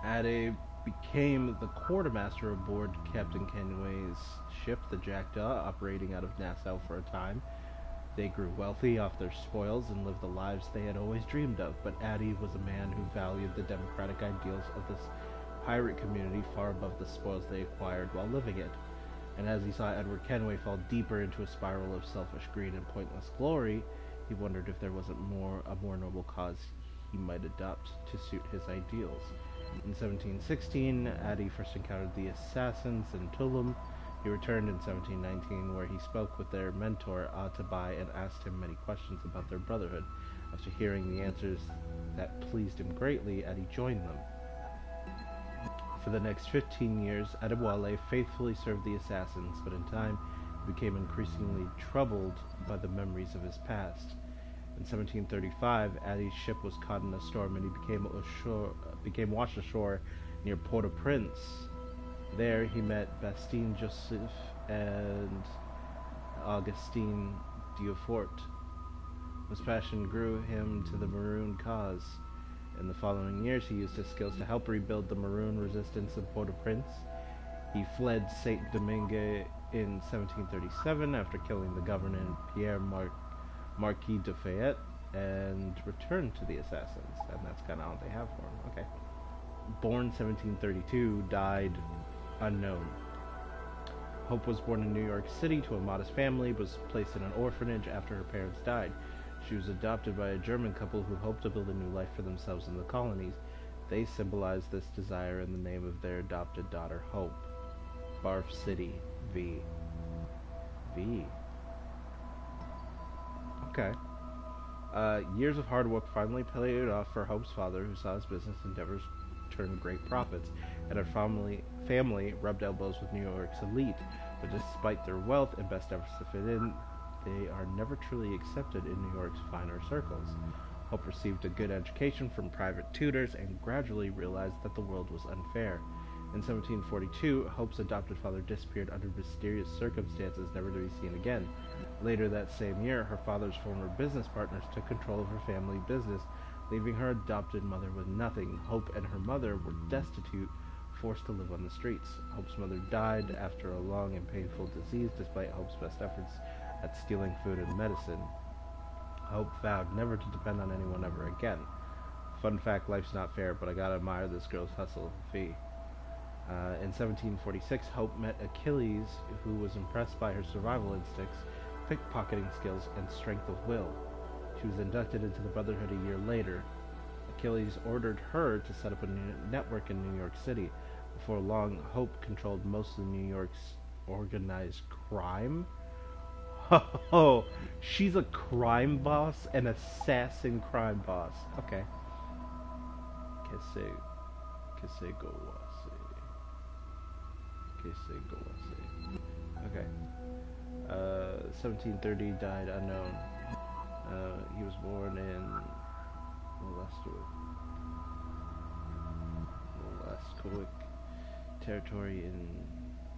S2: Addy became the quartermaster aboard Captain Kenway's ship, the Jackdaw, operating out of Nassau for a time. They grew wealthy off their spoils and lived the lives they had always dreamed of, but Addy was a man who valued the democratic ideals of this pirate community far above the spoils they acquired while living it. And as he saw Edward Kenway fall deeper into a spiral of selfish greed and pointless glory, he wondered if there wasn't a more noble cause he might adopt to suit his ideals. In 1716, Addy first encountered the assassins in Tulum. He returned in 1719, where he spoke with their mentor, Atabai, and asked him many questions about their brotherhood. After hearing the answers that pleased him greatly, Addy joined them. For the next 15 years, Adewale faithfully served the assassins, but in time he became increasingly troubled by the memories of his past. In 1735, Addy's ship was caught in a storm, and he became washed ashore near Port-au-Prince. There, he met Bastien Joseph and Augustine Dufort. His passion grew him to the Maroon cause. In the following years, he used his skills to help rebuild the Maroon resistance in Port-au-Prince. He fled Saint-Domingue in 1737 after killing the governor Pierre Marquis de Fayette and returned to the assassins. And that's kind of all they have for him. Okay. Born 1732, died unknown. Hope was born in New York City to a modest family, was placed in an orphanage after her parents died. She was adopted by a German couple who hoped to build a new life for themselves in the colonies. They symbolized this desire in the name of their adopted daughter, Hope. Barf City, V. Okay. Years of hard work finally paid off for Hope's father, who saw his business endeavors turn great profits, and her family rubbed elbows with New York's elite. But despite their wealth and best efforts to fit in, they are never truly accepted in New York's finer circles. Hope received a good education from private tutors and gradually realized that the world was unfair. In 1742, Hope's adopted father disappeared under mysterious circumstances, never to be seen again. Later that same year, her father's former business partners took control of her family business, leaving her adopted mother with nothing. Hope and her mother were destitute, forced to live on the streets. Hope's mother died after a long and painful disease, despite Hope's best efforts at stealing food and medicine. Hope vowed never to depend on anyone ever again. Fun fact, life's not fair, but I gotta admire this girl's hustle. V. In 1746, Hope met Achilles, who was impressed by her survival instincts, pickpocketing skills, and strength of will. She was inducted into the Brotherhood a year later. Achilles ordered her to set up a network in New York City. Before long, Hope controlled most of New York's organized crime. Oh, she's a crime boss, an assassin crime boss. Okay. Okay. 1730, died unknown. He was born in Molescoic territory in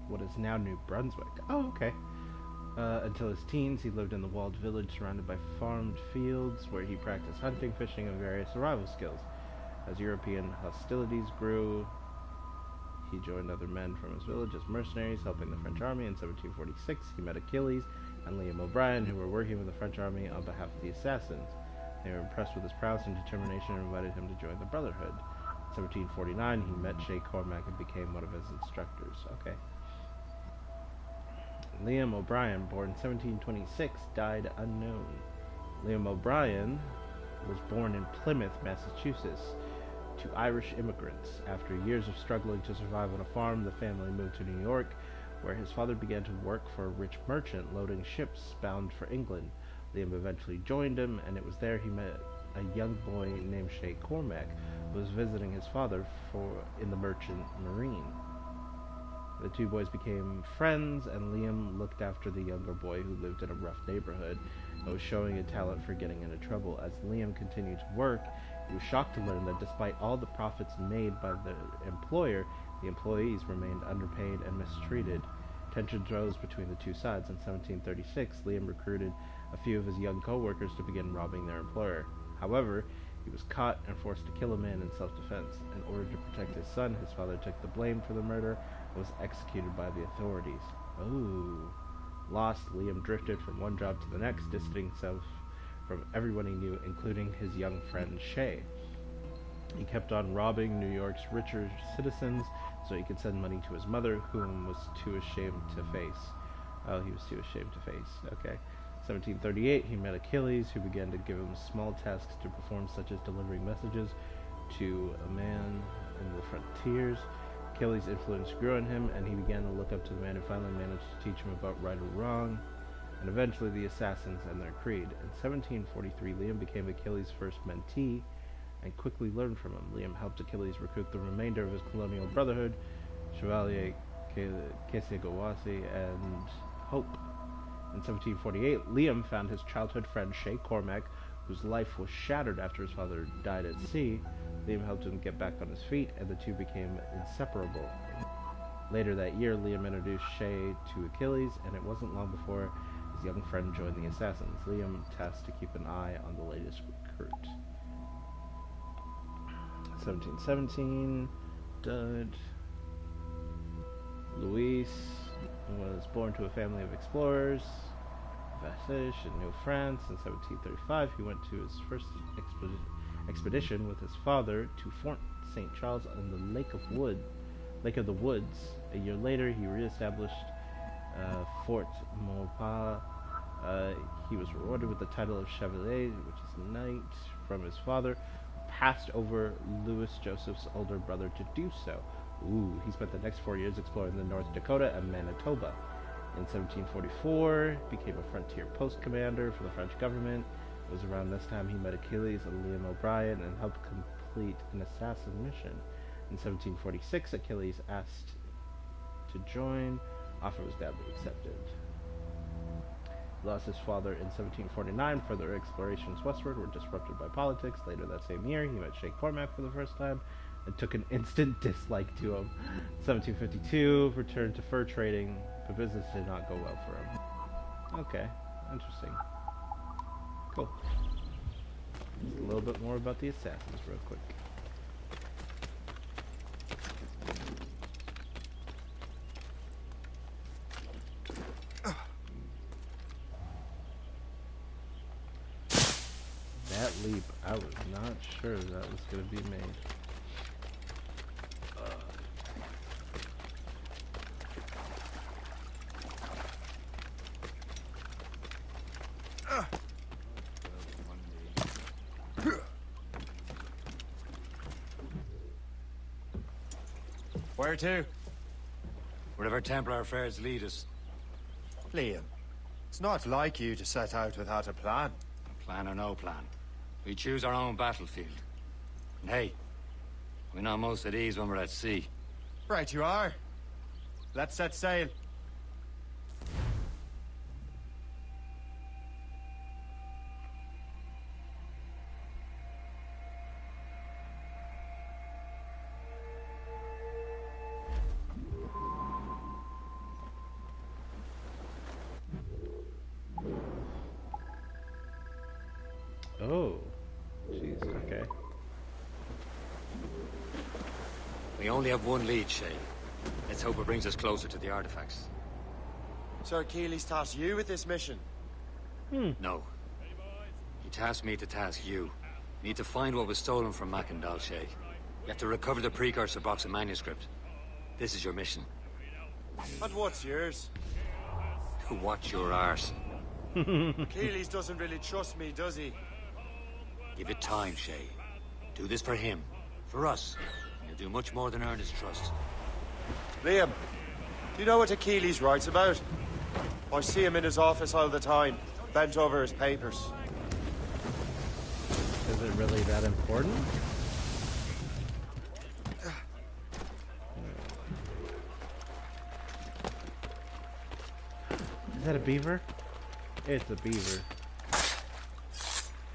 S2: what is now New Brunswick. Oh, okay. Until his teens, he lived in the walled village surrounded by farmed fields where he practiced hunting, fishing, and various survival skills. As European hostilities grew, he joined other men from his village as mercenaries, helping the French army. In 1746, he met Achilles and Liam O'Brien, who were working with the French army on behalf of the assassins. They were impressed with his prowess and determination and invited him to join the Brotherhood. In 1749, he met Shay Cormac and became one of his instructors. Okay. Liam O'Brien, born 1726, died unknown. Liam O'Brien was born in Plymouth, Massachusetts, to Irish immigrants. After years of struggling to survive on a farm, the family moved to New York, where his father began to work for a rich merchant loading ships bound for England. Liam eventually joined him, and it was there he met a young boy named Shay Cormac, who was visiting his father in the merchant marine. The two boys became friends, and Liam looked after the younger boy who lived in a rough neighborhood and was showing a talent for getting into trouble. As Liam continued to work, he was shocked to learn that despite all the profits made by the employer, the employees remained underpaid and mistreated. Tensions rose between the two sides. In 1736, Liam recruited a few of his young co-workers to begin robbing their employer. However, he was caught and forced to kill a man in self-defense. In order to protect his son, his father took the blame for the murder and was executed by the authorities. Oh. Lost, Liam drifted from one job to the next, distancing himself from everyone he knew, including his young friend Shay. He kept on robbing New York's richer citizens so he could send money to his mother, whom was too ashamed to face. Oh, he was too ashamed to face. Okay. 1738, he met Achilles, who began to give him small tasks to perform, such as delivering messages to a man in the frontiers. Achilles' influence grew on him, and he began to look up to the man who finally managed to teach him about right or wrong, and eventually the assassins and their creed. In 1743, Liam became Achilles' first mentee, and quickly learned from him. Liam helped Achilles recruit the remainder of his colonial brotherhood, Chevalier Kesegawasi and Hope. In 1748, Liam found his childhood friend Shay Cormac, whose life was shattered after his father died at sea. Liam helped him get back on his feet, and the two became inseparable. Later that year, Liam introduced Shay to Achilles, and it wasn't long before his young friend joined the assassins. Liam tasked to keep an eye on the latest recruit. 1717, died. Luis was born to a family of explorers, Vassage in New France. In 1735, he went to his first expedition with his father to Fort St. Charles on the Lake of the Woods. A year later, he reestablished Fort Maupas. He was rewarded with the title of Chevalier, which is knight, from his father, who passed over Louis Joseph's older brother to do so. He spent the next 4 years exploring the North Dakota and Manitoba. In 1744, became a frontier post commander for the French government. It was around this time he met Achilles and Liam O'Brien and helped complete an assassin mission. In 1746, Achilles asked to join. Offer was gladly accepted. He lost his father in 1749. Further explorations westward were disrupted by politics. Later that same year, he met Shake Cormac for the first time and took an instant dislike to him. 1752, returned to fur trading, but business did not go well for him. Okay, interesting. Cool. Just a little bit more about the assassins real quick. That leap, I was not sure that was going to be made.
S3: Where to? Wherever Templar affairs lead us.
S4: Liam, it's not like you to set out without a plan.
S3: Plan or no plan. We choose our own battlefield. And hey, we're not most at ease when we're at sea.
S4: Right you are. Let's set sail.
S2: Oh, jeez, okay.
S3: We only have one lead, Shay. Let's hope it brings us closer to the artifacts.
S4: So Achilles tasked you with this mission?
S3: No. He tasked me to task you. You need to find what was stolen from Macandal, Shay. You have to recover the precursor box of manuscript. This is your mission.
S4: And what's yours?
S3: To watch your arse.
S4: Achilles doesn't really trust me, does he?
S3: Give it time, Shay. Do this for him. For us. And you'll do much more than earn his trust.
S4: Liam, do you know what Achilles writes about? I see him in his office all the time, bent over his papers.
S2: Is it really that important? Is that a beaver? It's a beaver.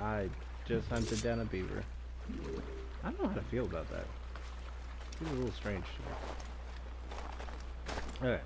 S2: I just hunted down a beaver. I don't know how to feel about that. It's a little strange to me. Okay.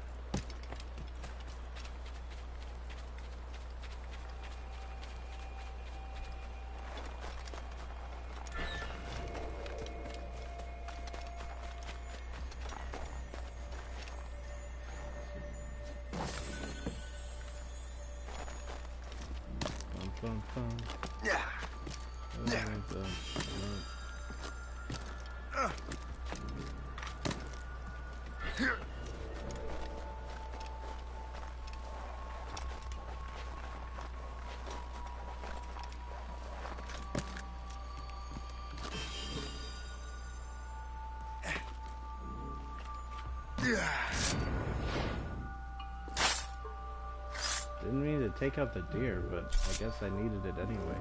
S4: Yeah.
S2: Didn't mean to take out the deer, but I guess I needed it anyway.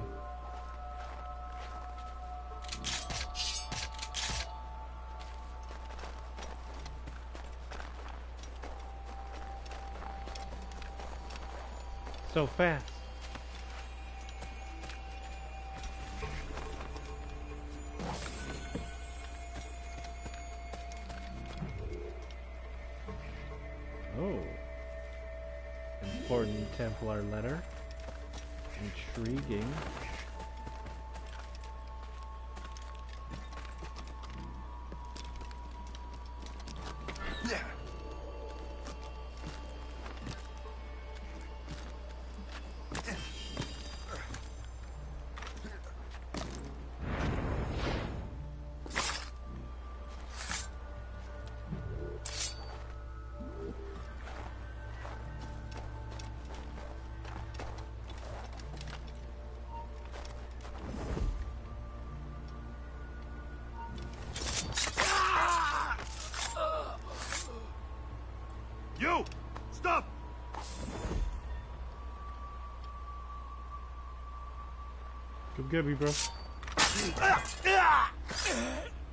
S2: So fast. Oh. Important Templar letter. Intriguing.
S6: You! Stop!
S2: Come get me, bro. Got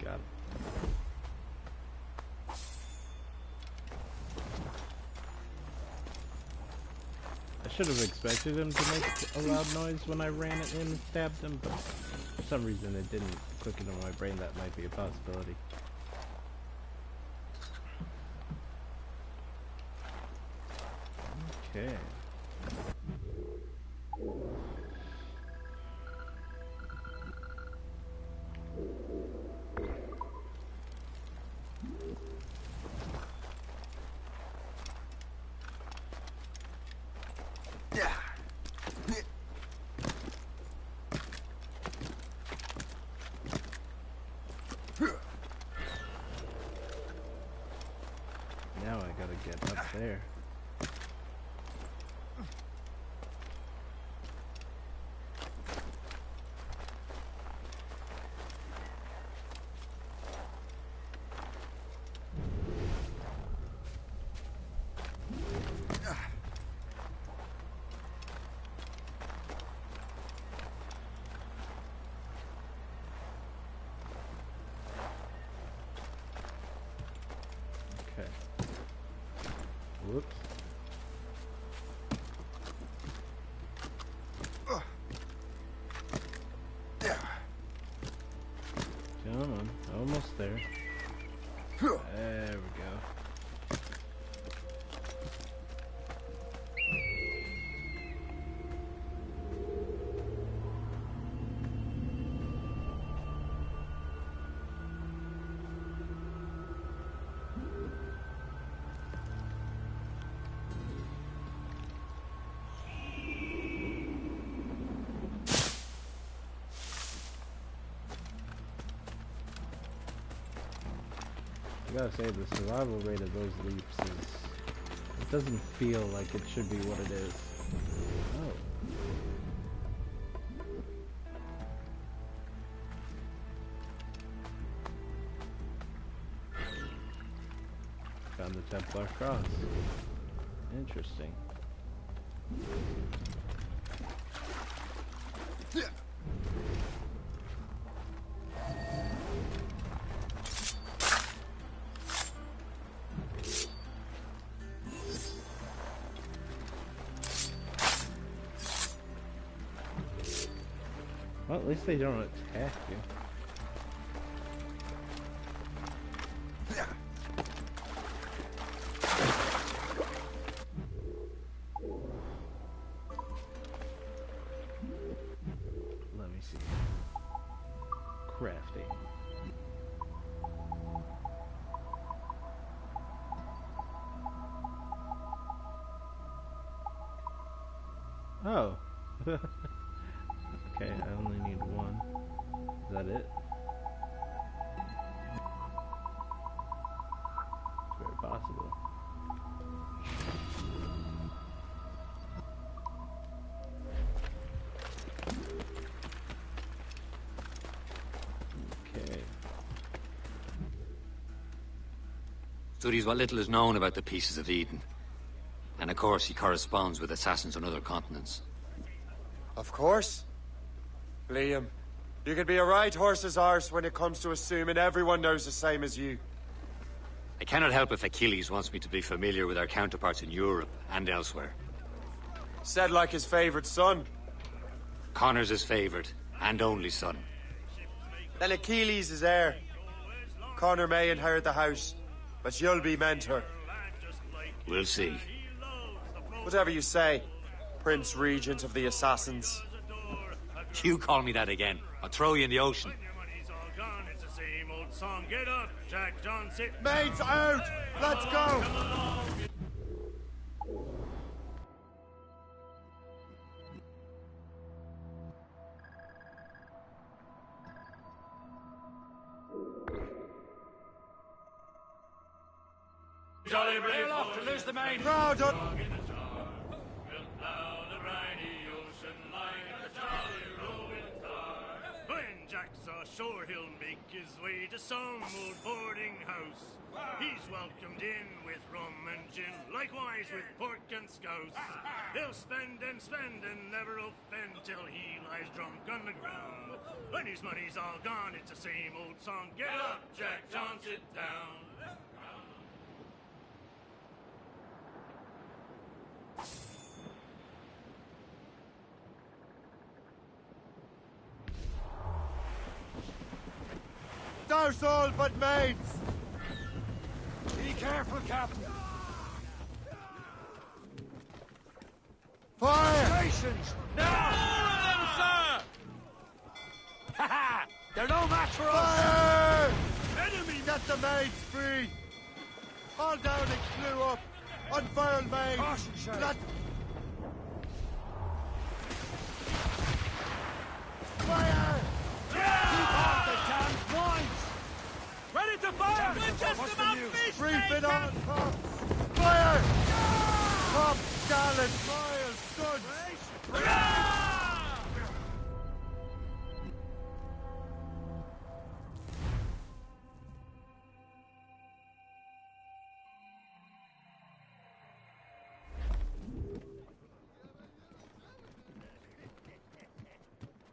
S2: it. I should have expected him to make a loud noise when I ran at him and stabbed him, but for some reason it didn't click into my brain that might be a possibility. Okay. Now I gotta get up there. Okay. Whoops. Come on, almost there. There we go. I gotta say, the survival rate of those leaps is... It doesn't feel like it should be what it is. Oh. Found the Templar cross. Interesting. Well, at least they don't attack you. Let me see. Crafting. Oh. Okay, I only need one. Is that it? It's very possible. Okay.
S3: Studies what little is known about the Pieces of Eden. And of course, he corresponds with assassins on other continents.
S4: Of course. Liam, you can be a right horse's arse when it comes to assuming everyone knows the same as you.
S3: I cannot help if Achilles wants me to be familiar with our counterparts in Europe and elsewhere.
S4: Said like his favorite son.
S3: Connor's his favorite and only son.
S4: Then Achilles is heir. Connor may inherit the house, but you'll be mentor.
S3: We'll see.
S4: Whatever you say, Prince Regent of the Assassins.
S3: You call me that again, I'll throw you in the ocean.
S16: Get up, Jack John, sit.
S4: Mates out! Let's go!
S16: Jolly brave off to lose the main.
S4: Crowd up!
S16: When Jack's ashore, he'll make his way to some old boarding house. He's welcomed in with rum and gin, likewise with pork and scouse. He'll spend and never offend till he lies drunk on the ground. When his money's all gone, it's the same old song. Get up, Jack John, sit down.
S4: Douse all but mates!
S5: Be careful, Captain.
S4: Fire!
S5: Stations! Now!
S16: All of them, sir!
S5: Ha ha! They're no match for us!
S4: Fire!
S16: Enemy!
S4: Get the maids free! Haul down and clew up! Unfurl maids!
S5: Caution, Sheriff.
S4: Let... Fire!
S5: Keep off the damned wines!
S16: Ready to fire! We're just about fish!
S4: Brief it on, cops! Fire! Cop, gallant, miles, studs!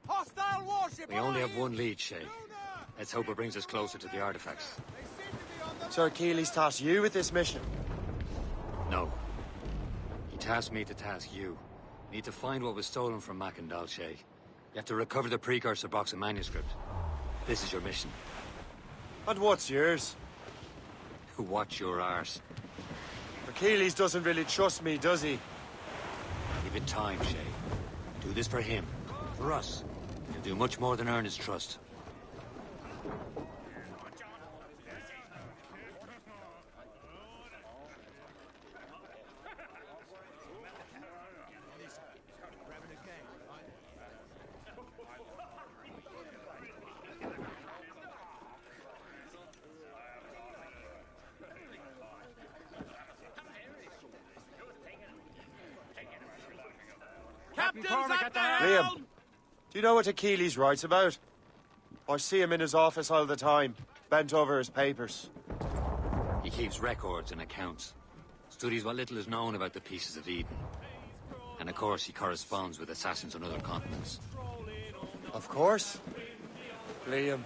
S5: Hostile warship!
S3: We only have one lead, Shay. Let's hope it brings us closer to the artifacts.
S4: Sir Keeley's tasked you with this mission.
S3: No. He tasked me to task you. We need to find what was stolen from Mac and Dalshay. You have to recover the precursor box of manuscript. This is your mission.
S4: And what's yours?
S3: Watch your arse.
S4: Achilles doesn't really trust me, does he?
S3: Give it time, Shay. Do this for him. For us. You'll do much more than earn his trust.
S16: Captain's at the helm!
S4: Liam, do you know what Achilles writes about? I see him in his office all the time, bent over his papers.
S3: He keeps records and accounts. Studies what little is known about the pieces of Eden. And of course, he corresponds with assassins on other continents.
S4: Of course. Liam,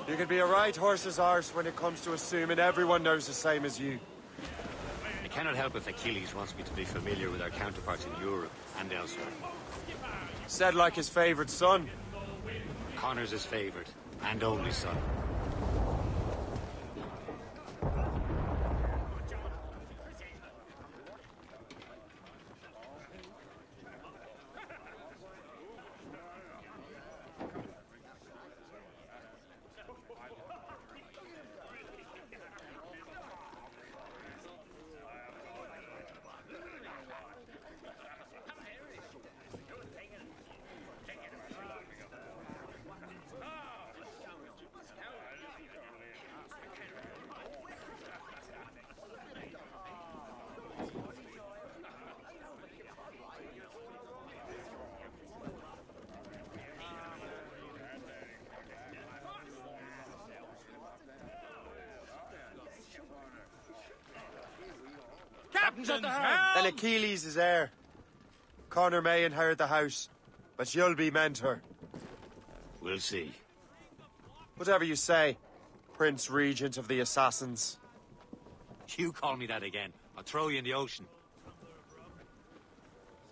S4: you can be a right horse's arse when it comes to assuming everyone knows the same as you.
S3: I cannot help if Achilles wants me to be familiar with our counterparts in Europe and elsewhere.
S4: Said like his favorite son.
S3: Connor's his favorite and only son.
S4: Then Achilles is heir. Connor may inherit the house, but you'll be mentor.
S3: We'll see.
S4: Whatever you say, Prince Regent of the Assassins.
S3: You call me that again, I'll throw you in the ocean.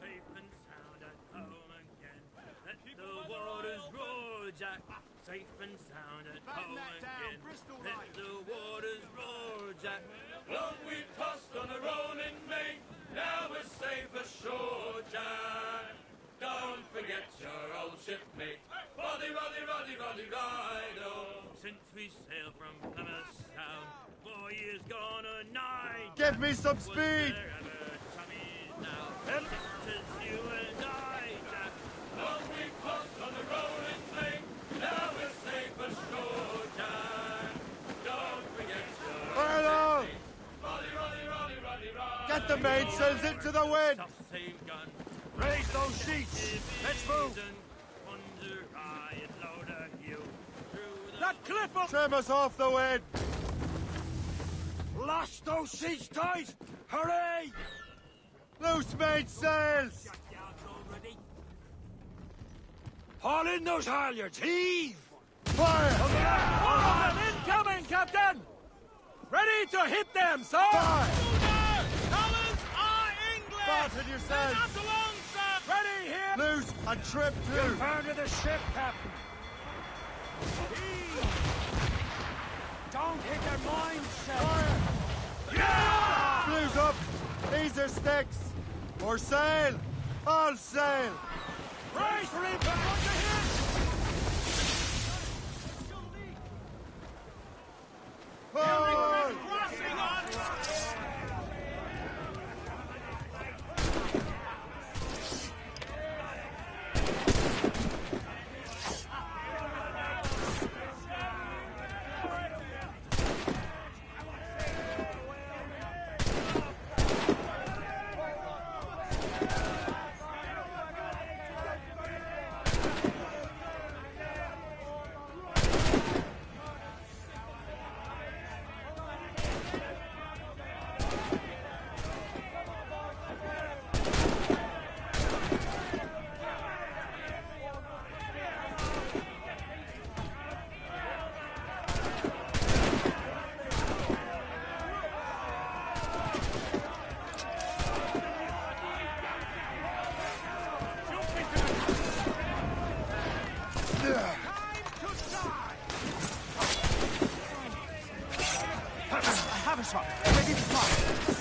S16: Safe and sound at home again. Let the waters roar, Jack. Safe and sound at home again. Let the waters roar, Jack. Long we've tossed on a rolling main. we sail from Plymouth Sound. Boy is gonna night.
S4: Give me some speed!
S16: There ever chummies now. Him? 'Tis you and I, Jack. Long we crossed on the rolling plain. Now we're safe ashore, Jack. Don't forget your
S4: Hello!
S16: Rolly, rolly, rolly, rolly, rolly.
S4: Get the mainsails into the wind!
S16: Save gun.
S5: Raise those sheets! Let's move! That cliff up!
S4: Trim us off the wind!
S5: Lash those sheets tight! Hurry!
S4: Loose mainsails!
S5: Haul in those halyards! Heave!
S4: Fire!
S5: Incoming, Captain! Ready to hit them, sir!
S4: Fire!
S16: Colours are English!
S4: Fasten yourselves!
S16: Not along, sir!
S5: Ready here!
S4: Loose and trim too!
S5: Confirm to the ship, Captain! Don't hit their minds, sir!
S4: Fire!
S5: Yeah!
S4: Blues up! These are sticks! Or sail! All sail!
S5: Brace for impact! What to hit?
S4: Forward!
S16: Crossing on!
S5: Have a shot. Ready to fire.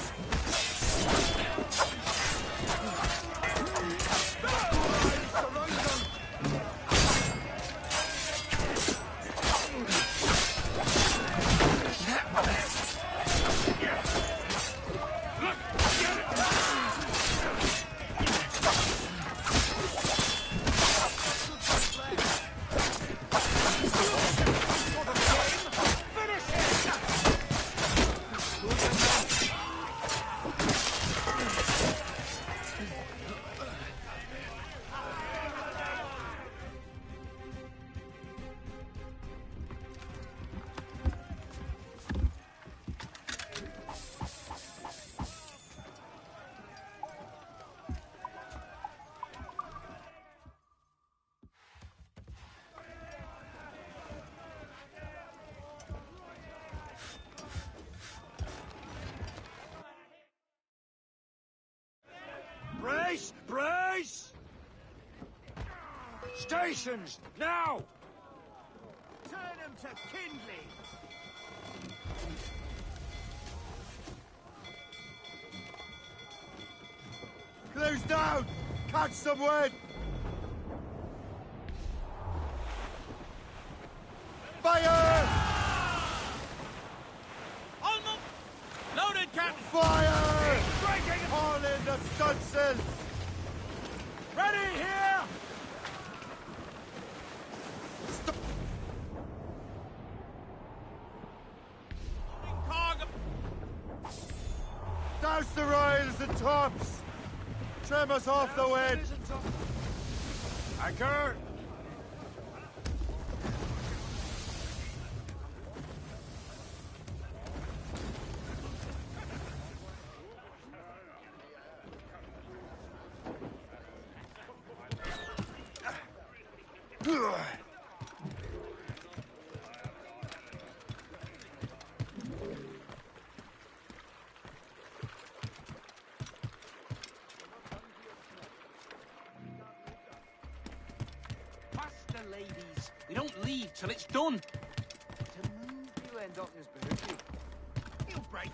S5: Brace! Brace! Stations, now! Turn them to kindling!
S4: Close down! Catch some wind! Fire!
S16: Almost loaded, Captain!
S4: Fire!
S5: Breaking!
S4: All in the stunsails!
S5: Ready here!
S4: Douse the royals and tops! Trim us off the wind!
S5: Anchor!
S15: Faster, ladies. We don't leave till it's done.
S5: To move you end up as Bertie.
S15: He'll break.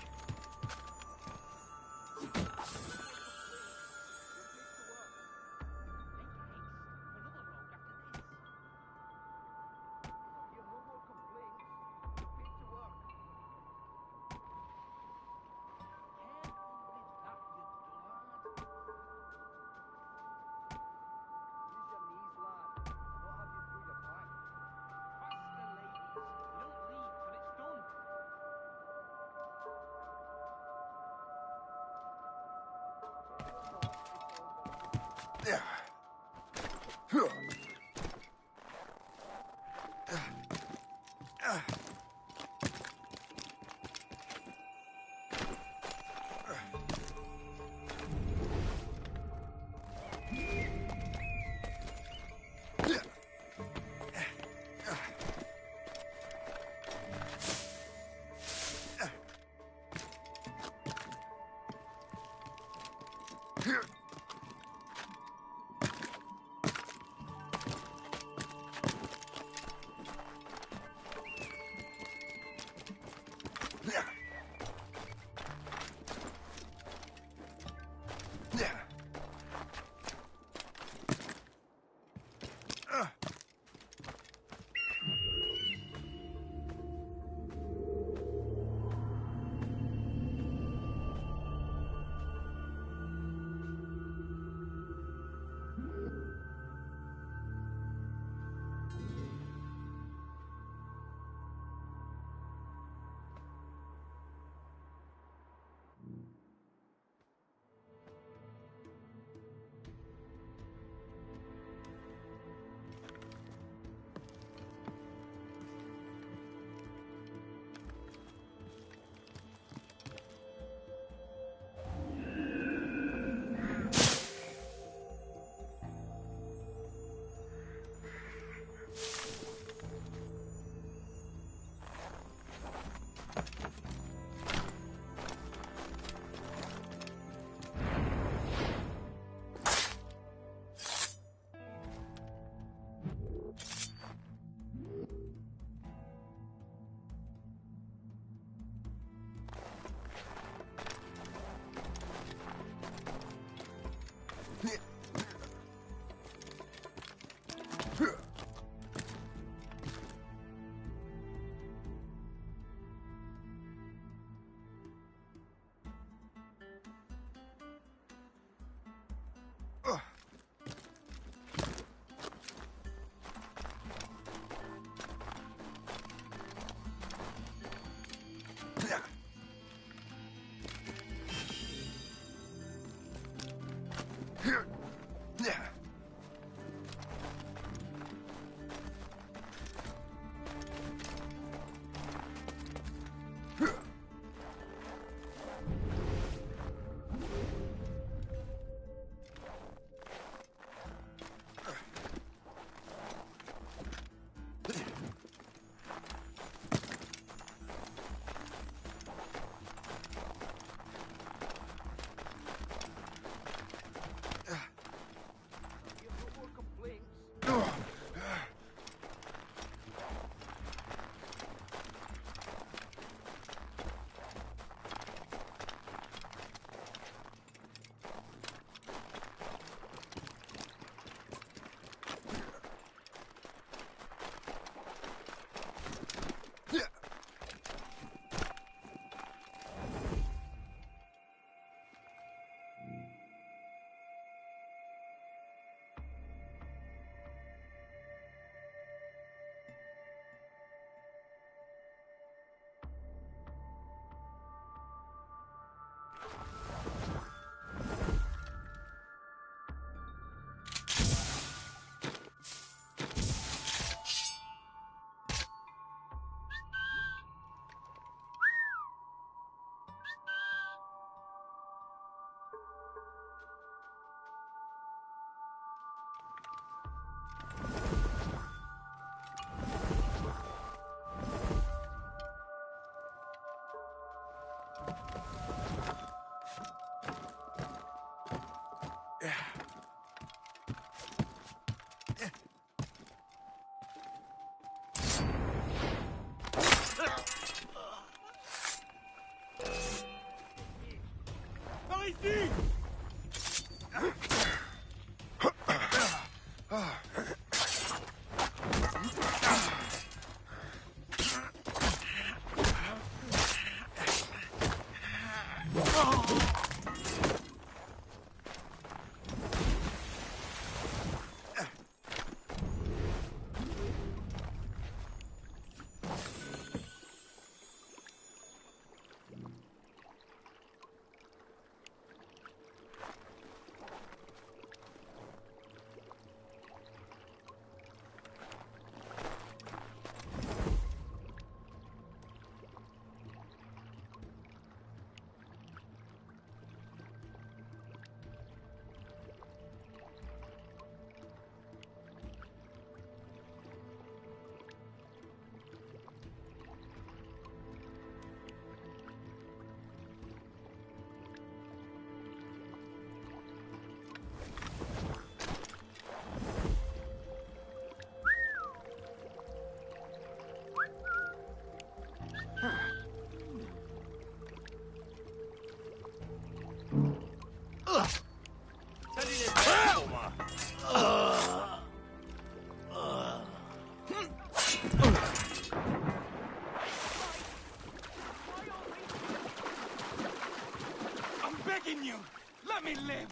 S15: Let me live!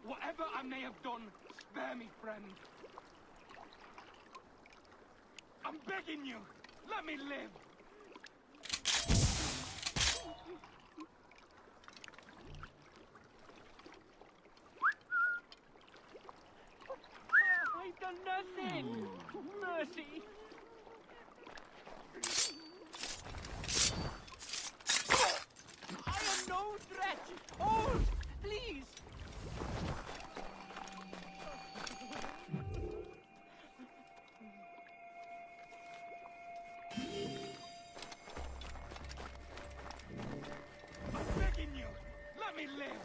S15: Whatever I may have done, spare me, friend. I'm begging you, let me live. I've done nothing. Mercy. I am no threat. Hold, please. I'm begging you, let me live.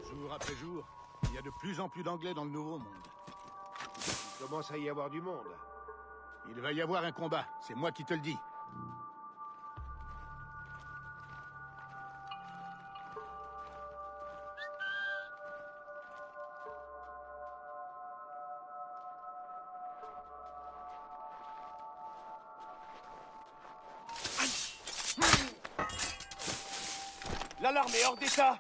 S21: Jour après jour, il y a de plus en plus d'Anglais dans le Nouveau Monde.
S18: Il commence à y avoir du monde.
S21: Il va y avoir un combat, c'est moi qui te le dis.
S18: L'alarme est hors d'état.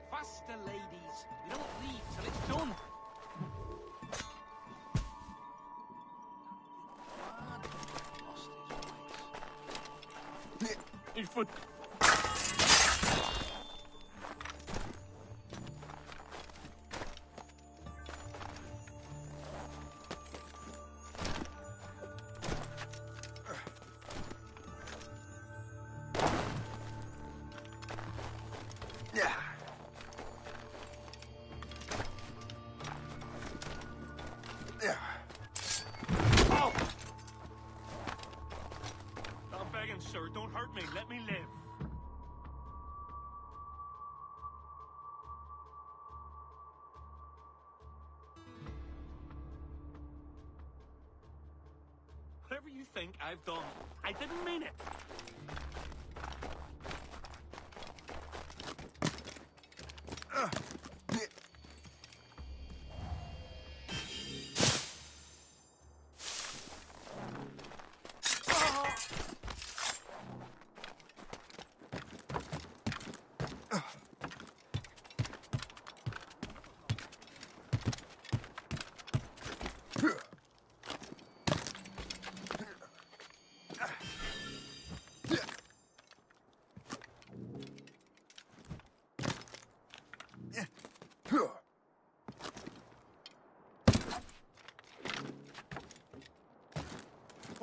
S15: Faster, ladies. We don't leave till it's done.
S21: Il faut...
S15: I'm begging, sir. Don't hurt me. Let me live. Whatever you think I've done, I didn't mean it.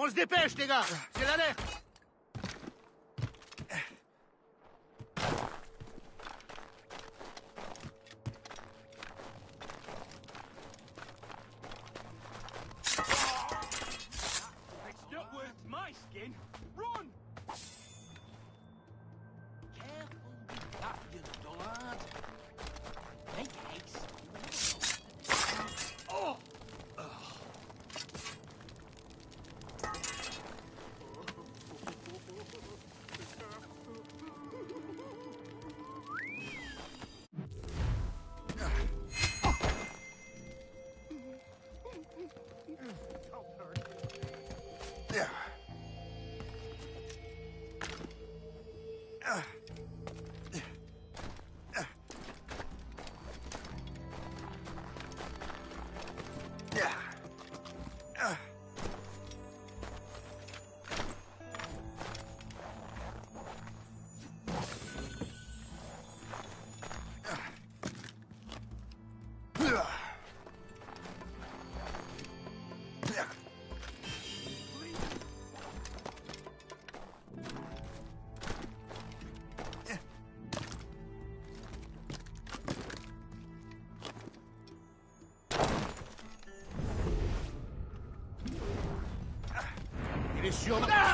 S21: On se dépêche, les gars. C'est l'alerte.
S15: It's not worth my skin. Run! Careful with that, you dullard. Make haste. Oh!
S18: your...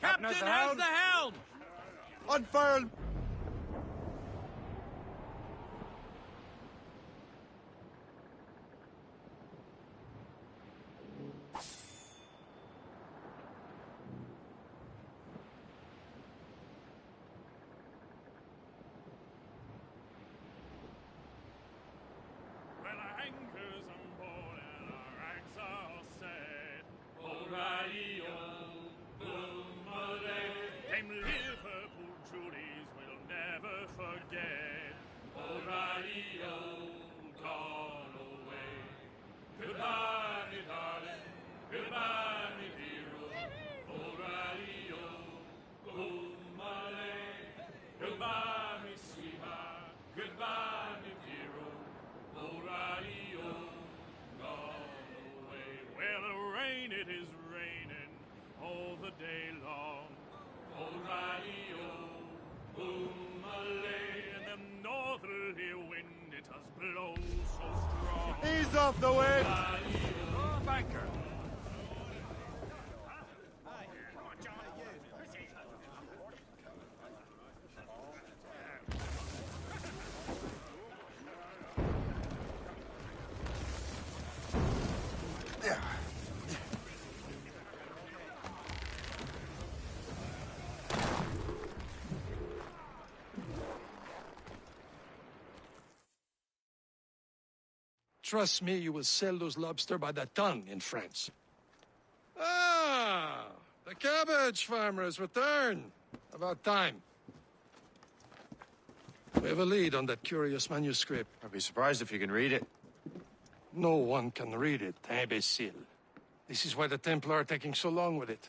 S16: Captain has the helm!
S6: Unfurl!
S16: Well, our anchor's on board and our rags are all set. O'Reilly, them Liverpool Julies will never forget. O'Reilly, gone away. Goodbye, me darling. Goodbye, me hero. O'Reilly, home away. Goodbye, me sweetheart. Goodbye, me hero. O'Reilly, gone away. Well, the rain, it is raining all the day long. O'Reilly, and the northerly wind, it has blown so strong.
S6: Ease off the wind!
S16: Oh, banker!
S5: Trust me, you will sell those lobster by the ton in France. Ah, the cabbage farmer has returned. About time. We have a lead on that curious manuscript.
S6: I'd be surprised if you can read it.
S5: No one can read it, imbecile. This is why the Templar are taking so long with it.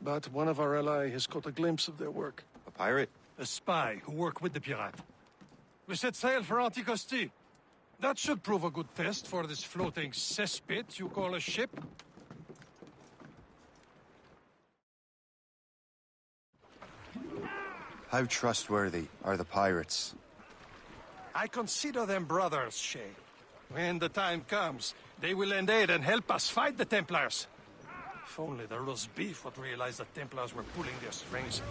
S5: But one of our allies has caught a glimpse of their work.
S6: A pirate?
S5: A spy who worked with the pirate. We set sail for Anticosti. That should prove a good test for this floating cesspit you call a ship.
S6: How trustworthy are the pirates?
S5: I consider them brothers, Shay. When the time comes, they will lend aid and help us fight the Templars. If only the roast beef would realize the Templars were pulling their strings.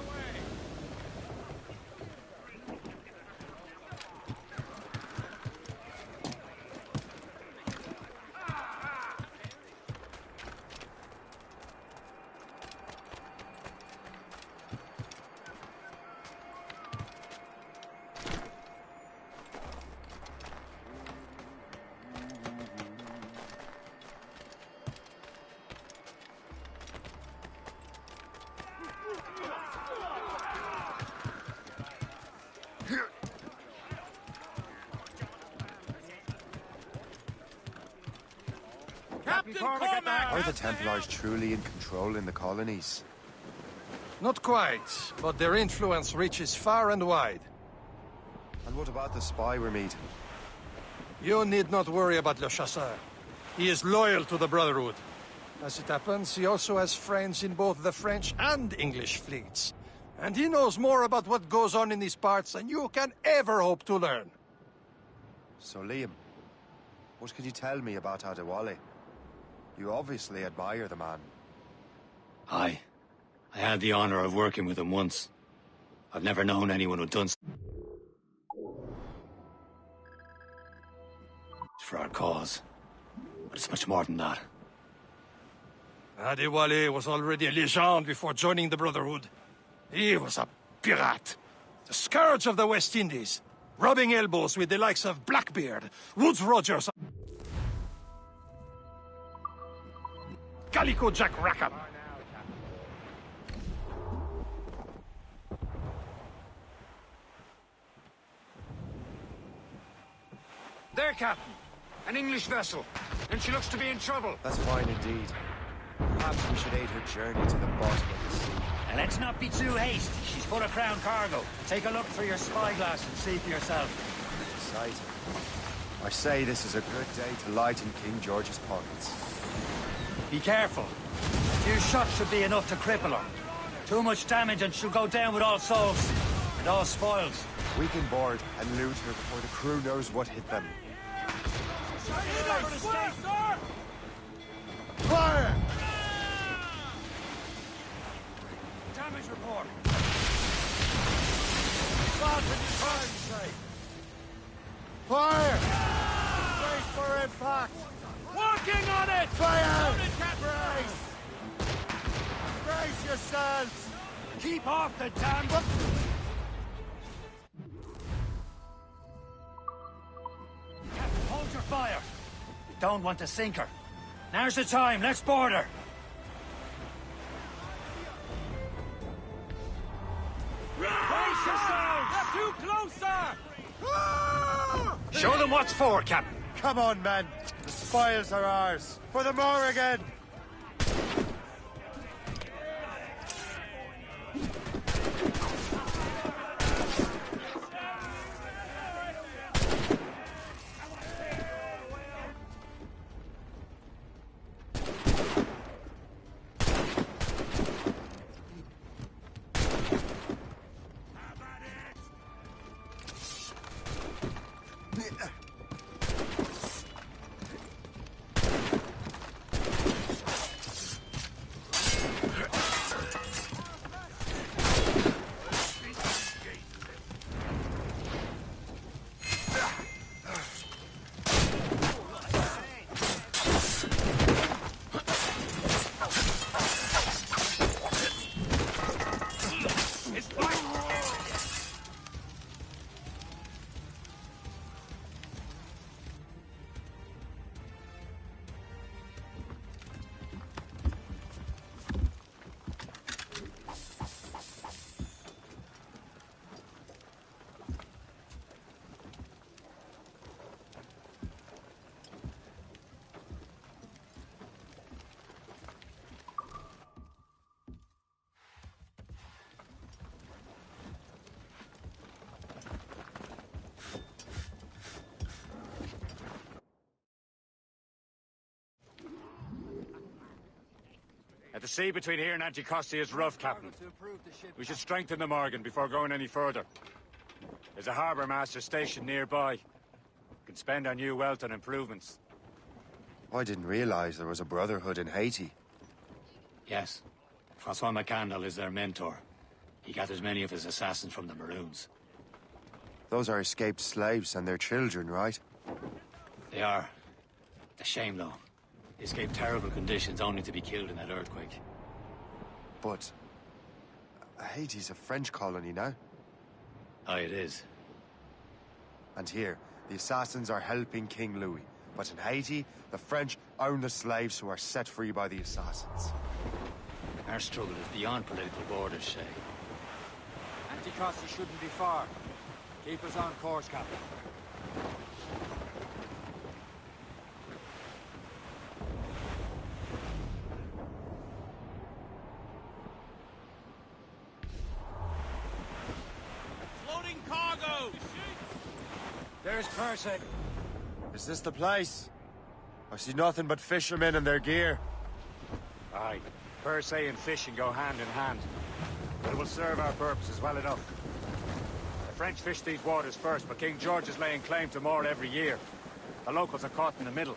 S6: Are the Templars truly in control in the colonies?
S5: Not quite, but their influence reaches far and wide.
S6: And what about the spy we're meeting?
S5: You need not worry about Le Chasseur. He is loyal to the Brotherhood. As it happens, he also has friends in both the French and English fleets. And he knows more about what goes on in these parts than you can ever hope to learn.
S6: So, Liam, what can you tell me about Adewale? You obviously admire the man.
S3: Aye. I had the honor of working with him once. I've never known anyone who'd done for our cause. But it's much more than that.
S5: Adewale was already a legend before joining the Brotherhood. He was a pirate. The scourge of the West Indies. Rubbing elbows with the likes of Blackbeard, Woodes Rogers, Calico Jack Rackham.
S3: There, Captain. An English vessel. And she looks to be in trouble.
S6: That's fine indeed. Perhaps we should aid her journey to the bottom of the sea.
S15: And let's not be too hasty. She's full of crown cargo. Take a look through your spyglass and see for yourself.
S6: Exciting. I say this is a good day to lighten King George's pockets.
S15: Be careful. A few shots should be enough to cripple her. Too much damage and she'll go down with all souls. And all spoils.
S6: We can board and loot her before the crew knows what hit them.
S5: Fire!
S15: Damage report.
S4: Fire! Brace for impact!
S15: Working on it!
S4: Fire! Brace! Brace yourselves!
S15: Keep off the damn... Captain, hold your fire. We don't want to sink her. Now's the time. Let's board her. Brace yourselves! They're too close, sir!
S3: Show them what's for, Captain.
S4: Come on, men. The spoils are ours. For the Morrigan!
S3: The sea between here and Anticosti is rough, Captain. We should strengthen the Morgan before going any further. There's a harbour master stationed nearby. We can spend our new wealth on improvements.
S6: I didn't realize there was a brotherhood in Haiti.
S3: Yes. Francois McCandle is their mentor. He gathers many of his assassins from the Maroons.
S6: Those are escaped slaves and their children, right?
S3: They are. A shame, though. They escaped terrible conditions only to be killed in that earthquake.
S6: But Haiti's a French colony now.
S3: Aye, it is.
S6: And here, the assassins are helping King Louis. But in Haiti, the French own the slaves who are set free by the assassins.
S3: Our struggle is beyond political borders, Shay.
S15: Anticosti shouldn't be far. Keep us on course, Captain.
S3: There's Percy.
S4: Is this the place? I see nothing but fishermen and their gear.
S3: Aye. Percy and fishing go hand in hand. But it will serve our purposes well enough. The French fish these waters first, but King George is laying claim to more every year. The locals are caught in the middle.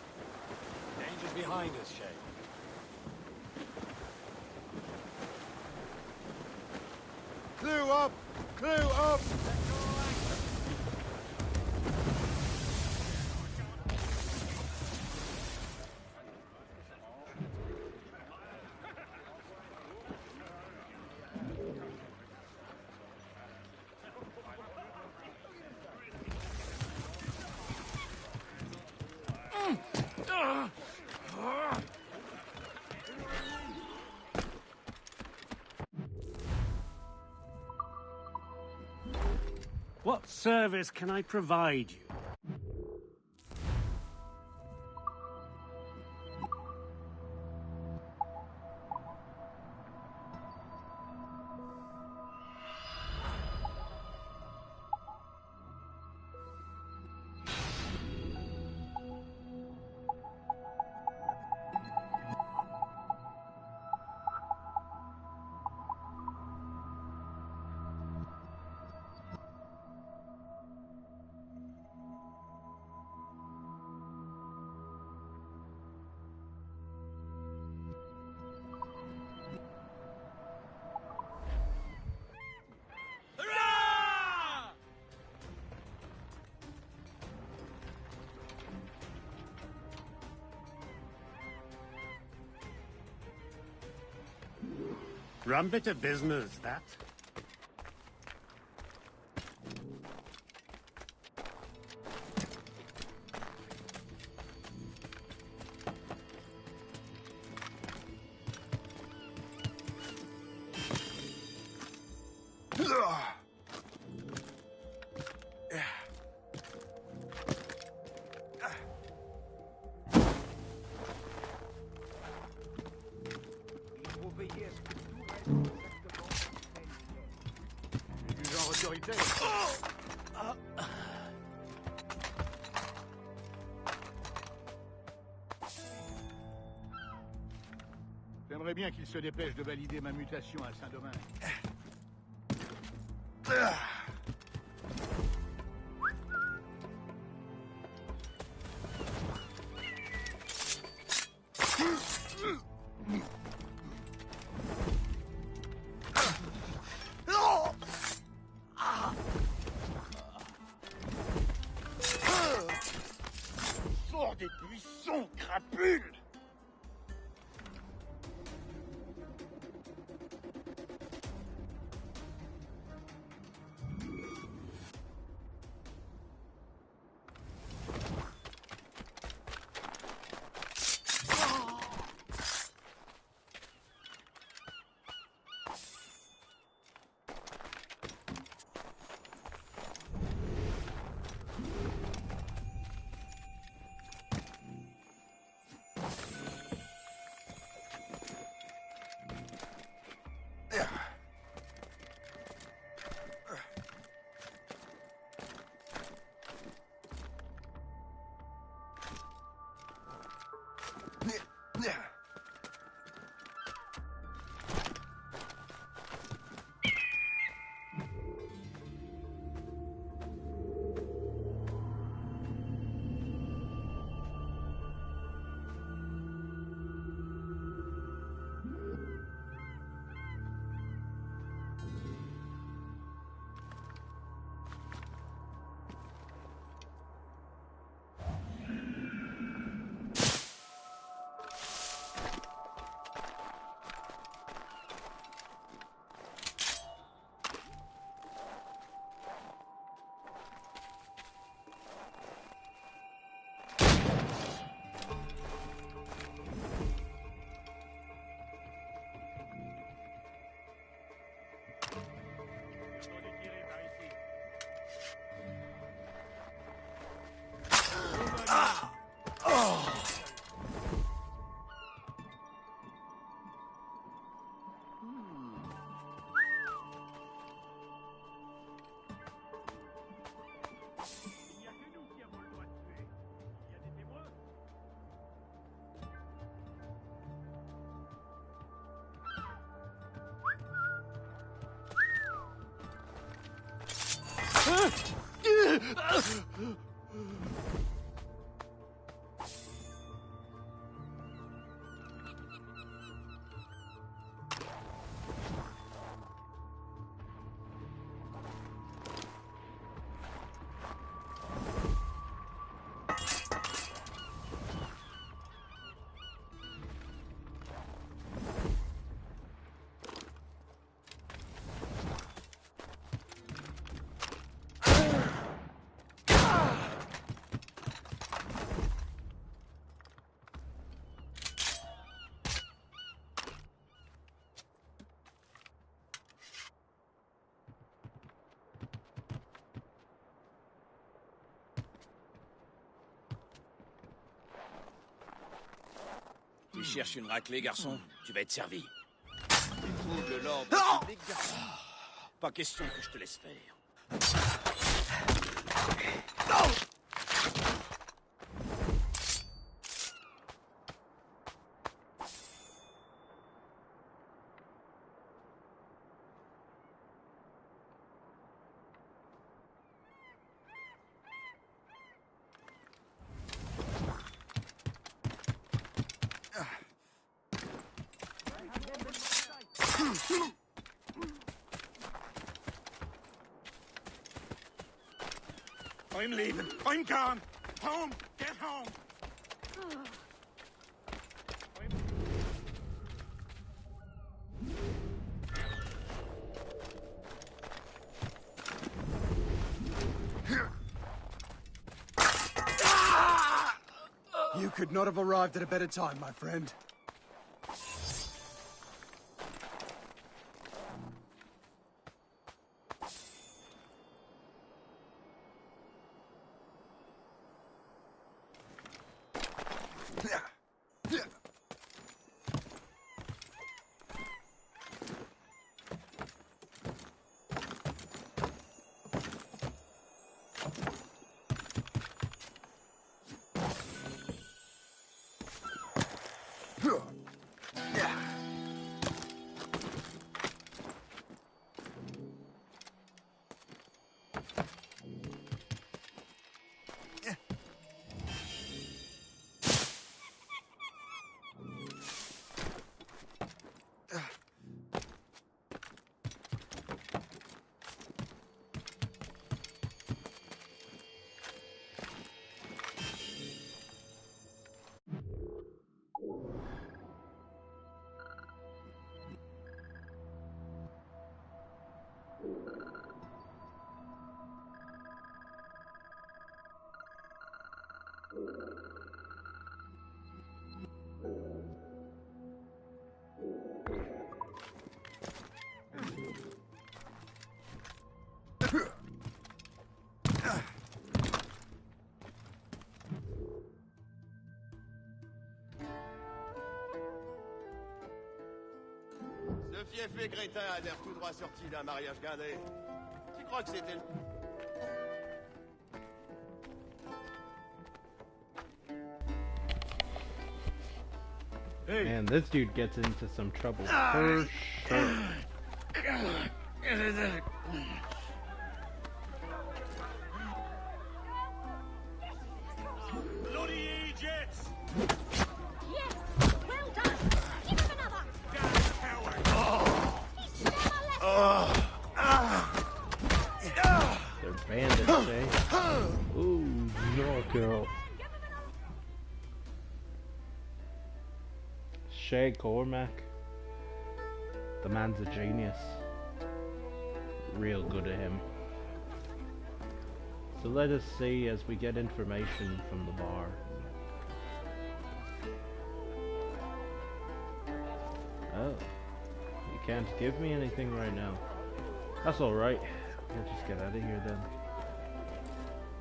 S18: Danger's behind us, Shay.
S4: Clue up! Clue up!
S16: What service can I provide you? Rum bit of business, that.
S21: J'aimerais bien qu'il se dépêche de valider ma mutation à Saint-Domingue.
S18: Sors des buissons, crapule!
S1: Tu cherches une raclée, garçon? Tu vas être servi. Tu troubles l'ordre public, garçon? Pas question que je te laisse faire.
S5: I'm leaving. I'm gone. Home. Get home.
S22: You could not have arrived at a better time, my friend.
S4: Ce fief et crétin a l'air tout droit sorti d'un mariage guindé. Tu crois que c'était le...
S2: Man, this dude gets into some trouble for sure.
S16: Bloody Egypts!
S7: Yes! Well done! Give him another!
S2: They're bandits, eh? Ooh, knockout. Shay Cormac. The man's a genius. Real good at him. So let us see as we get information from the bar. Oh. You can't give me anything right now. That's alright. We'll just get out of here then.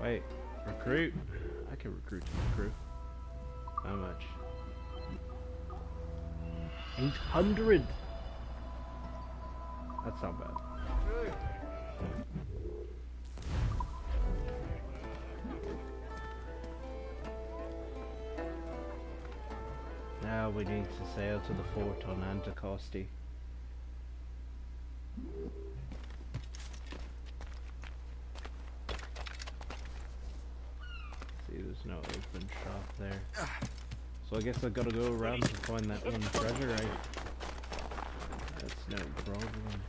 S2: Wait. Recruit? I can recruit the crew. How much? 800! That's not bad. Now we need to sail to the fort on Anticosti. There's no open shop there. So I guess I gotta go around to find that one treasure. That's no problem.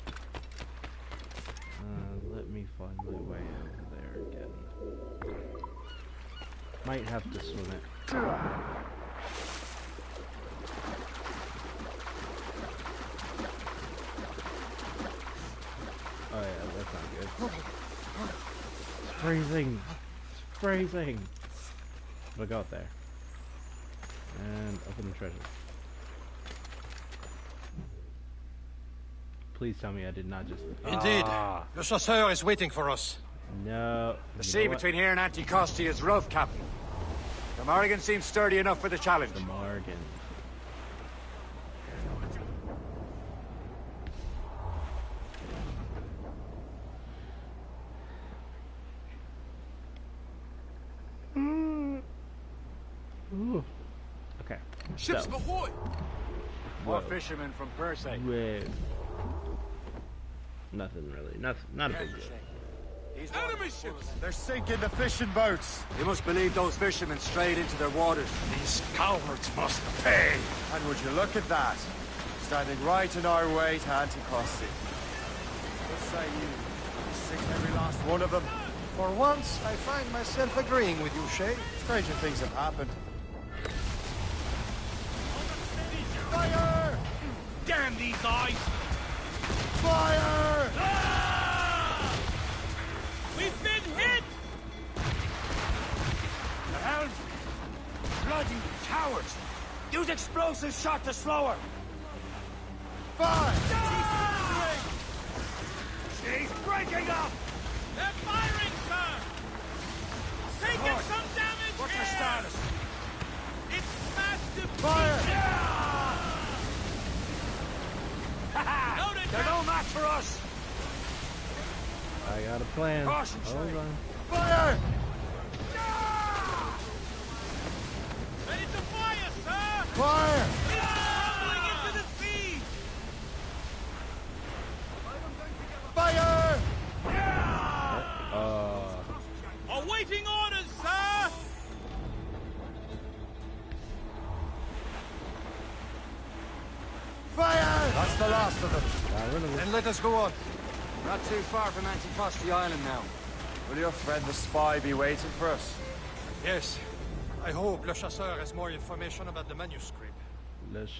S2: Let me find my way over there again. Might have to swim it. Oh yeah, that's not good. It's freezing! It's freezing! But I got there. And open the treasure. Please tell me I did not just...
S5: Indeed. Le chasseur is waiting for us.
S2: No.
S3: The sea between here and Anticosti is rough, Captain. The Morrigan seems sturdy enough for the challenge.
S2: The Morrigan. Ooh. Okay.
S3: Ships
S2: so.
S3: ahoy! More fishermen from Perse.
S2: Whoa. Nothing really. Not a big deal.
S4: Enemy ships! They're sinking the fishing boats!
S3: You must believe those fishermen strayed into their waters.
S5: These cowards must pay!
S4: And would you look at that? Standing right in our way to Anticosti. What say you? Sink every last one of them?
S5: For once, I find myself agreeing with you, Shay.
S4: Stranger things have happened. Fire!
S16: Damn these eyes!
S4: Fire!
S16: Ah! We've been hit!
S15: The hell? Bloody cowards! Use explosive shot to slow her!
S4: Fire!
S15: She's breaking up!
S16: They're firing, sir! Taking some damage.
S15: What's
S16: here!
S15: the status?
S16: It's smashed to
S4: Fire!
S16: Noted.
S15: They're no match for us!
S2: I got a plan.
S15: Caution,
S2: Hold
S15: Shay.
S2: on.
S4: Fire!
S16: Ready to fire, sir!
S4: Fire!
S16: Tumbling into the sea!
S4: Fire!
S16: Awaiting orders, sir!
S4: Fire! That's the last of them.
S5: Then let us go on.
S15: Not too far from Anticosti Island now.
S4: Will your friend the spy be waiting for us?
S5: Yes. I hope Le Chasseur has more information about the manuscript.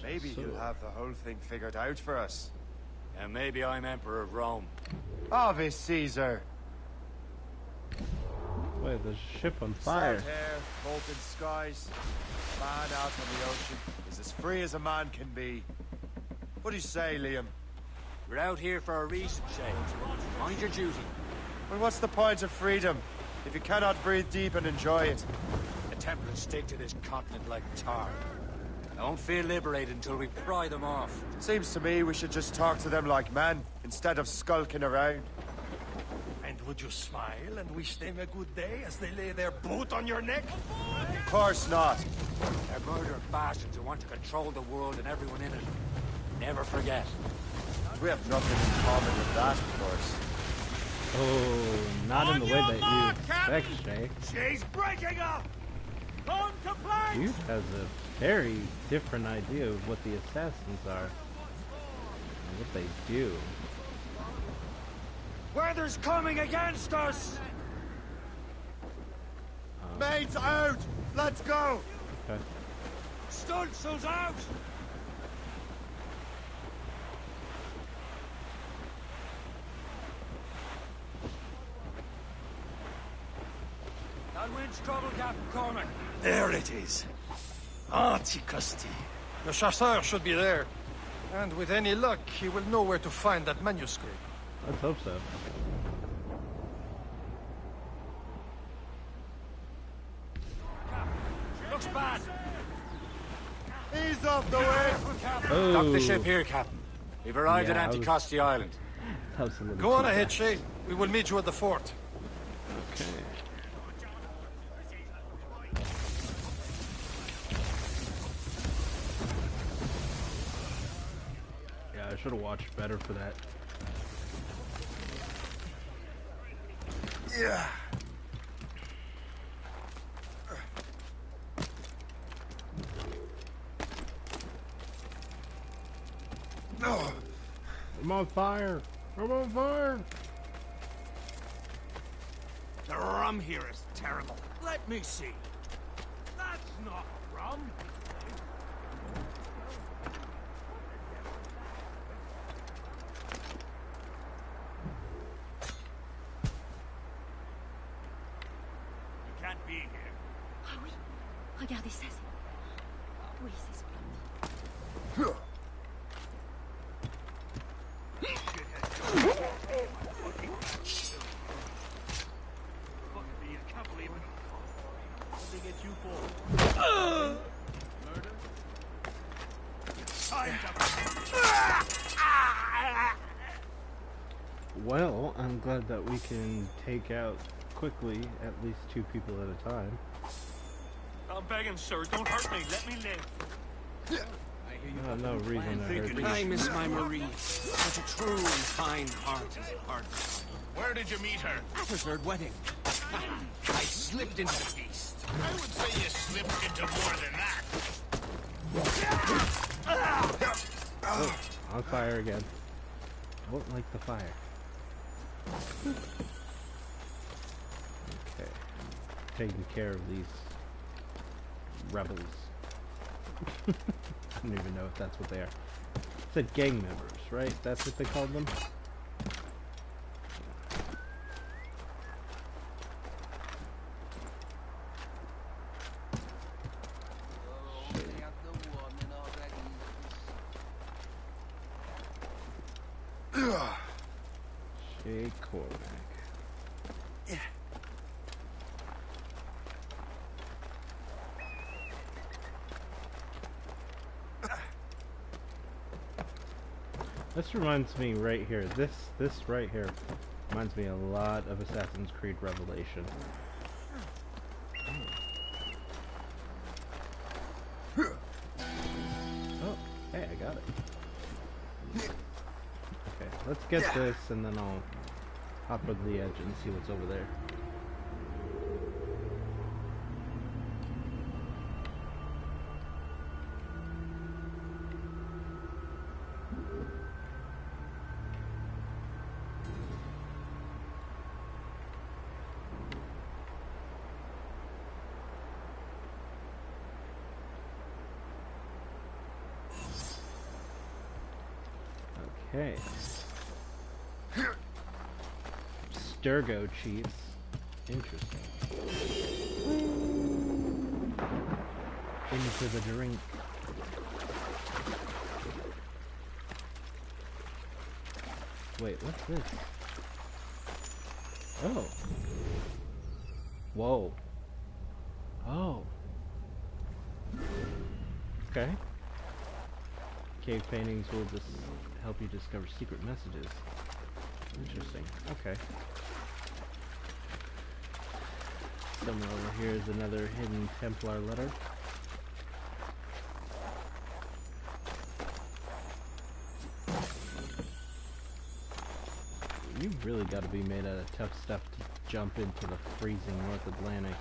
S4: Maybe he'll have the whole thing figured out for us.
S3: And maybe I'm Emperor of Rome.
S4: Ave Caesar!
S2: Wait, there's a ship on fire.
S4: Sad hair, molten skies. Man out on the ocean is as free as a man can be. What do you say, Liam?
S3: We're out here for a reason, Shay. Mind your duty.
S4: Well, what's the point of freedom if you cannot breathe deep and enjoy it?
S3: The Templars stick to this continent like tar. I won't feel liberated until we pry them off.
S4: Seems to me we should just talk to them like men, instead of skulking around.
S5: And would you smile and wish them a good day as they lay their boot on your neck?
S4: Of course not.
S3: They're murdered bastards who want to control the world and everyone in it. Never forget.
S4: We have nothing in common with that, of course.
S2: Oh, not in the way that you expect, Shay.
S15: She's breaking up!
S16: On to plank!
S2: You has a very different idea of what the assassins are and what they do.
S15: Weather's coming against us!
S4: Mates out! Let's go!
S2: Okay.
S15: Stunsails out! That wind's trouble, Captain Cormac.
S5: There it is. Anticosti. Le Chasseur should be there. And with any luck, he will know where to find that manuscript.
S2: Let's hope so.
S15: Looks bad.
S4: Ease off the way!
S2: Oh.
S3: Dock the ship here, Captain. We've arrived
S2: Yeah,
S3: at Anticosti Island.
S5: Go on ahead, Shay. We will meet you at the fort.
S2: Okay. Yeah, I should have watched better for that.
S4: Yeah.
S2: I'm on fire! I'm on fire!
S18: The rum here is terrible. Let me see. That's not rum. You can't be here.
S7: Ah oui. Regardez ça. Oui, c'est splendide.
S2: Well, I'm glad that we can take out quickly at least 2 people at a time.
S18: I'm begging, sir. Don't hurt me. Let me live.
S2: No reason to hurt you.
S18: I miss my Marie. Such a true and kind heart is hard to find.
S1: Where did you meet her?
S18: At her 3rd wedding. I slipped into the beast.
S1: I would say you slipped into more than that.
S2: Oh, on fire again. I don't like the fire. Okay. Taking care of these rebels. I don't even know if that's what they are. It said gang members, right? That's what they called them? Shay Cormac. This reminds me right here. This right here reminds me a lot of Assassin's Creed Revelation. Oh, hey, I got it. Okay, let's get this and then I'll hop over the edge and see what's over there. Okay. Sturgo cheats. Interesting. Into the drink. Wait, what's this? Oh. Whoa. Oh. Okay. Cave paintings will just help you discover secret messages. Interesting. Okay. Somewhere over here is another hidden Templar letter. You've really got to be made out of tough stuff to jump into the freezing North Atlantic.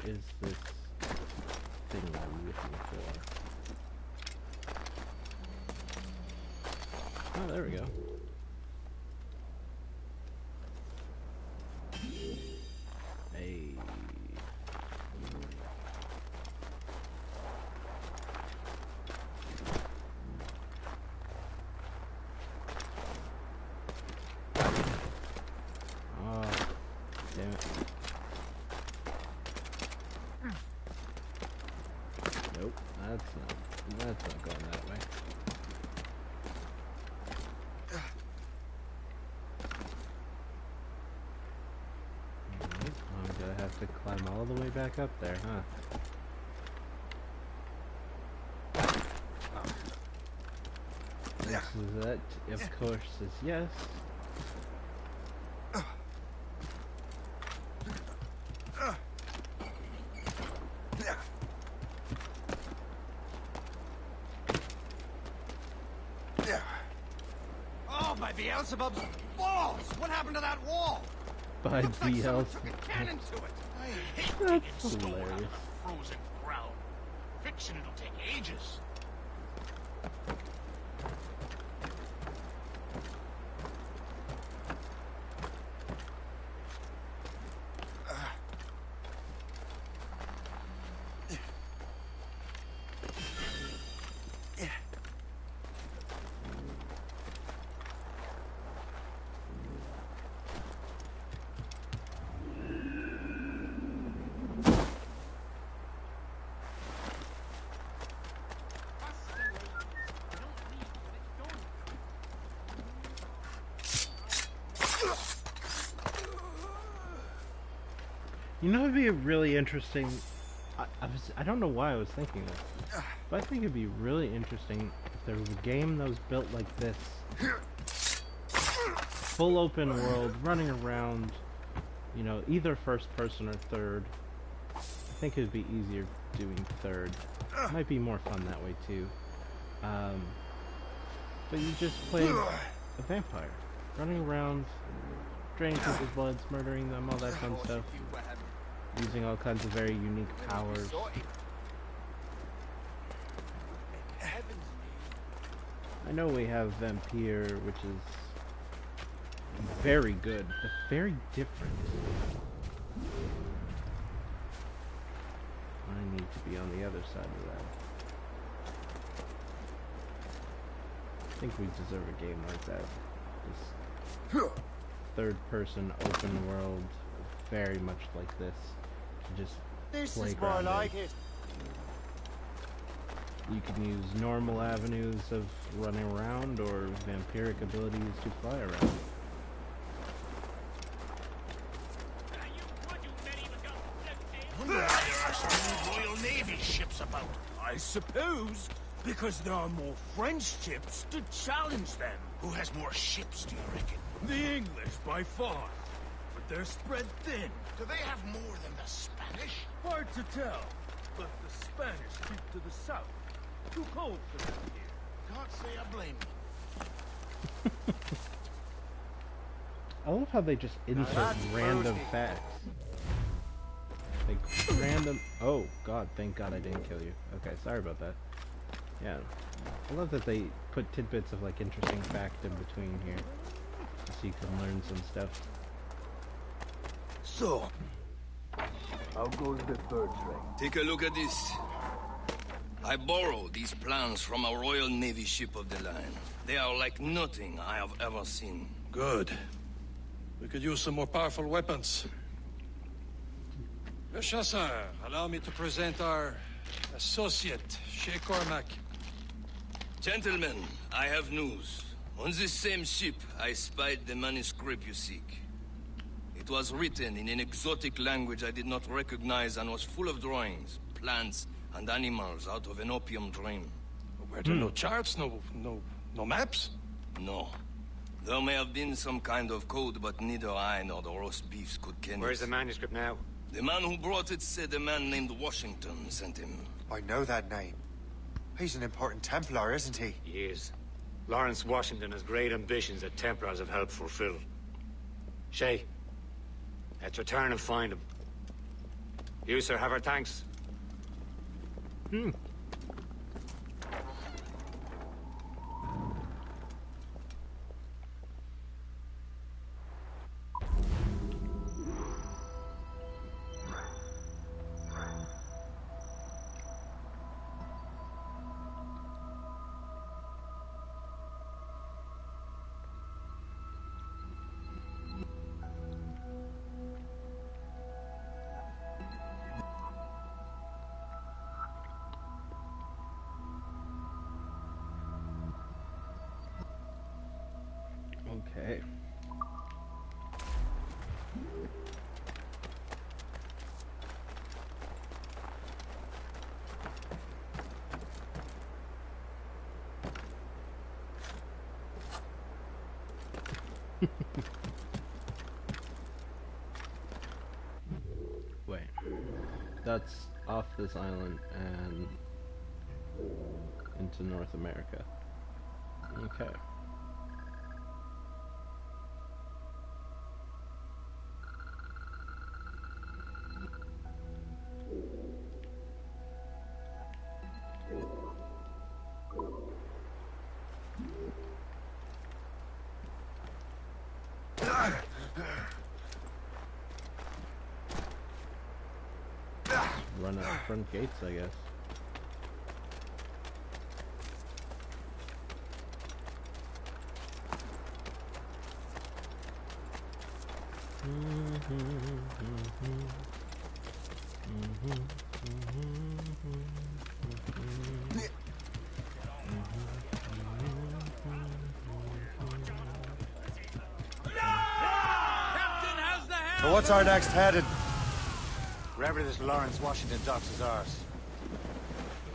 S2: Is this thing I'm looking for? Oh, there we go. Hey. Oh, damn it. Nope, that's not going that way. Alright, I'm gonna have to climb all the way back up there, huh? That, of course, is yes.
S18: Oh, by Beelzebub's balls! What happened to that wall?
S2: By the health.
S16: Get into it. I hate
S2: That's
S16: digging stone out
S2: hilarious.
S16: of the frozen ground. Fixing it'll take ages.
S2: You know, it'd be a really interesting. I don't know why I was thinking this, but I think it'd be really interesting if there was a game that was built like this, full open world, running around. You know, either first person or third. I think it'd be easier doing third. It might be more fun that way too. But you just play a vampire, running around, draining people's bloods, murdering them, all that fun stuff. Using all kinds of very unique powers. I know we have Vampire, which is very good, but very different. I need to be on the other side of that. I think we deserve a game like that. This third-person open world, very much like this. Just
S4: This
S2: play
S4: is more
S2: ground
S4: like
S2: in.
S4: it.
S2: You can use normal avenues of running around or vampiric abilities to fly around.
S16: Wonder why there are so many Royal Navy ships about.
S18: I suppose because there are more French ships to challenge them.
S16: Who has more ships, do you reckon?
S18: The English, by far. But they're spread thin.
S16: Do they have more than the Spanish?
S18: Hard to tell. But the Spanish keep to the south. Too cold for them here.
S16: Can't say I blame you.
S2: I love how they just insert random facts. Like, random... Oh, God, thank God I didn't kill you. Okay, sorry about that. Yeah. I love that they put tidbits of, like, interesting fact in between here. So you can learn some stuff.
S19: So, how goes the third train?
S20: Take a look at this. I borrowed these plans from a Royal Navy ship of the line. They are like nothing I have ever seen.
S5: Good. We could use some more powerful weapons. Le Chasseur, allow me to present our associate, Shay Cormac.
S20: Gentlemen, I have news. On this same ship, I spied the manuscript you seek. It was written in an exotic language I did not recognize and was full of drawings, plants, and animals out of an opium dream.
S5: Were there no charts, no maps?
S20: No. There may have been some kind of code, but neither I nor the roast beefs could ken it.
S3: Where's the manuscript now?
S20: The man who brought it said a man named Washington sent him.
S6: I know that name. He's an important Templar, isn't he?
S3: He is. Lawrence Washington has great ambitions that Templars have helped fulfill. Shay, let's return and find him. You, sir, have our thanks.
S2: Okay. Wait. That's off this island and into North America. Okay. at the front gates, I guess.
S4: So what's our next heading?
S3: Wherever this Lawrence Washington docks is ours.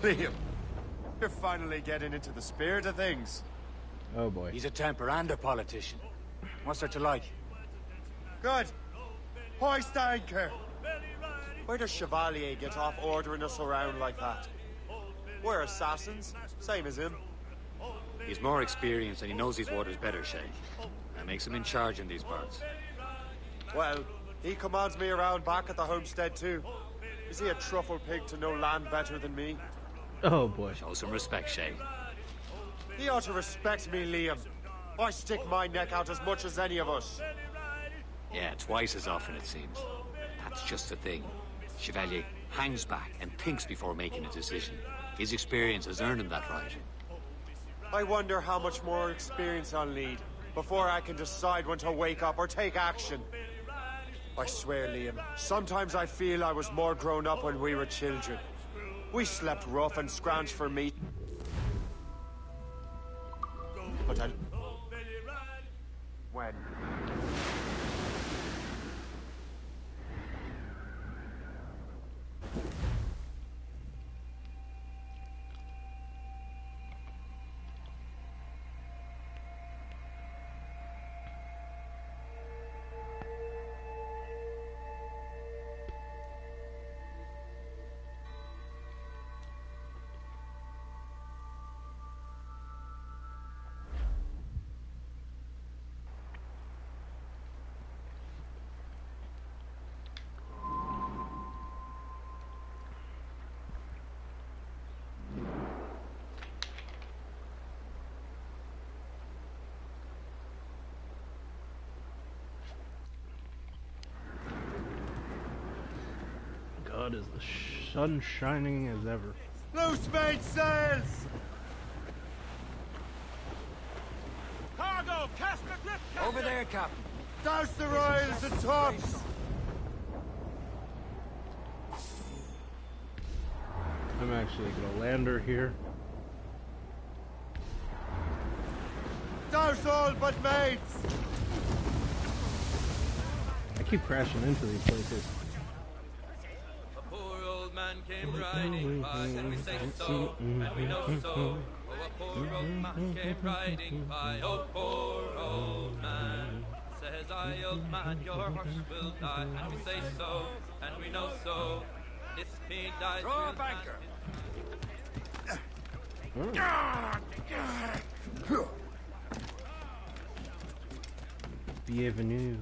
S4: Liam, you're finally getting into the spirit of things.
S2: Oh boy.
S3: He's a temper and a politician. What's there to like?
S4: Good. Hoist anchor. Where does Chevalier get off ordering us around like that? We're assassins, same as him.
S3: He's more experienced and he knows these waters better, Shay. That makes him in charge in these parts.
S4: Well, he commands me around back at the homestead too. Is he a truffle pig to know land better than me?
S2: Oh boy.
S3: Show some respect, Shay.
S4: He ought to respect me, Liam. I stick my neck out as much as any of us.
S3: Yeah, twice as often it seems. That's just the thing. Chevalier hangs back and thinks before making a decision. His experience has earned him that right.
S4: I wonder how much more experience I'll need before I can decide when to wake up or take action. I swear, Liam, sometimes I feel I was more grown up when we were children. We slept rough and scrounged for meat. But I... When?
S2: God, is the sun shining as ever.
S4: Loose main sails!
S18: Cargo! Cast the grip!
S15: Over there, Captain.
S4: Douse the royals and tops!
S2: I'm actually gonna land her here.
S4: Douse all but mates!
S2: I keep crashing into these places.
S8: Man came riding by, and we say so, and we know so. Oh, a poor old man came riding by, oh, poor old man. Says I, old man, your horse will die, and we say so, and we know so. If he dies,
S15: Throw up anchor.
S2: Bienvenue.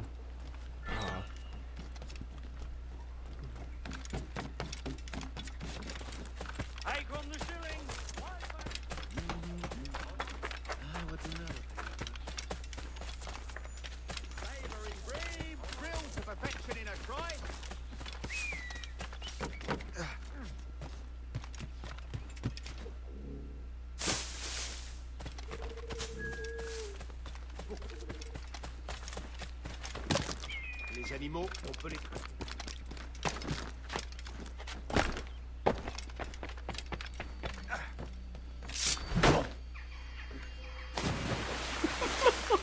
S18: Les animaux, on peut les...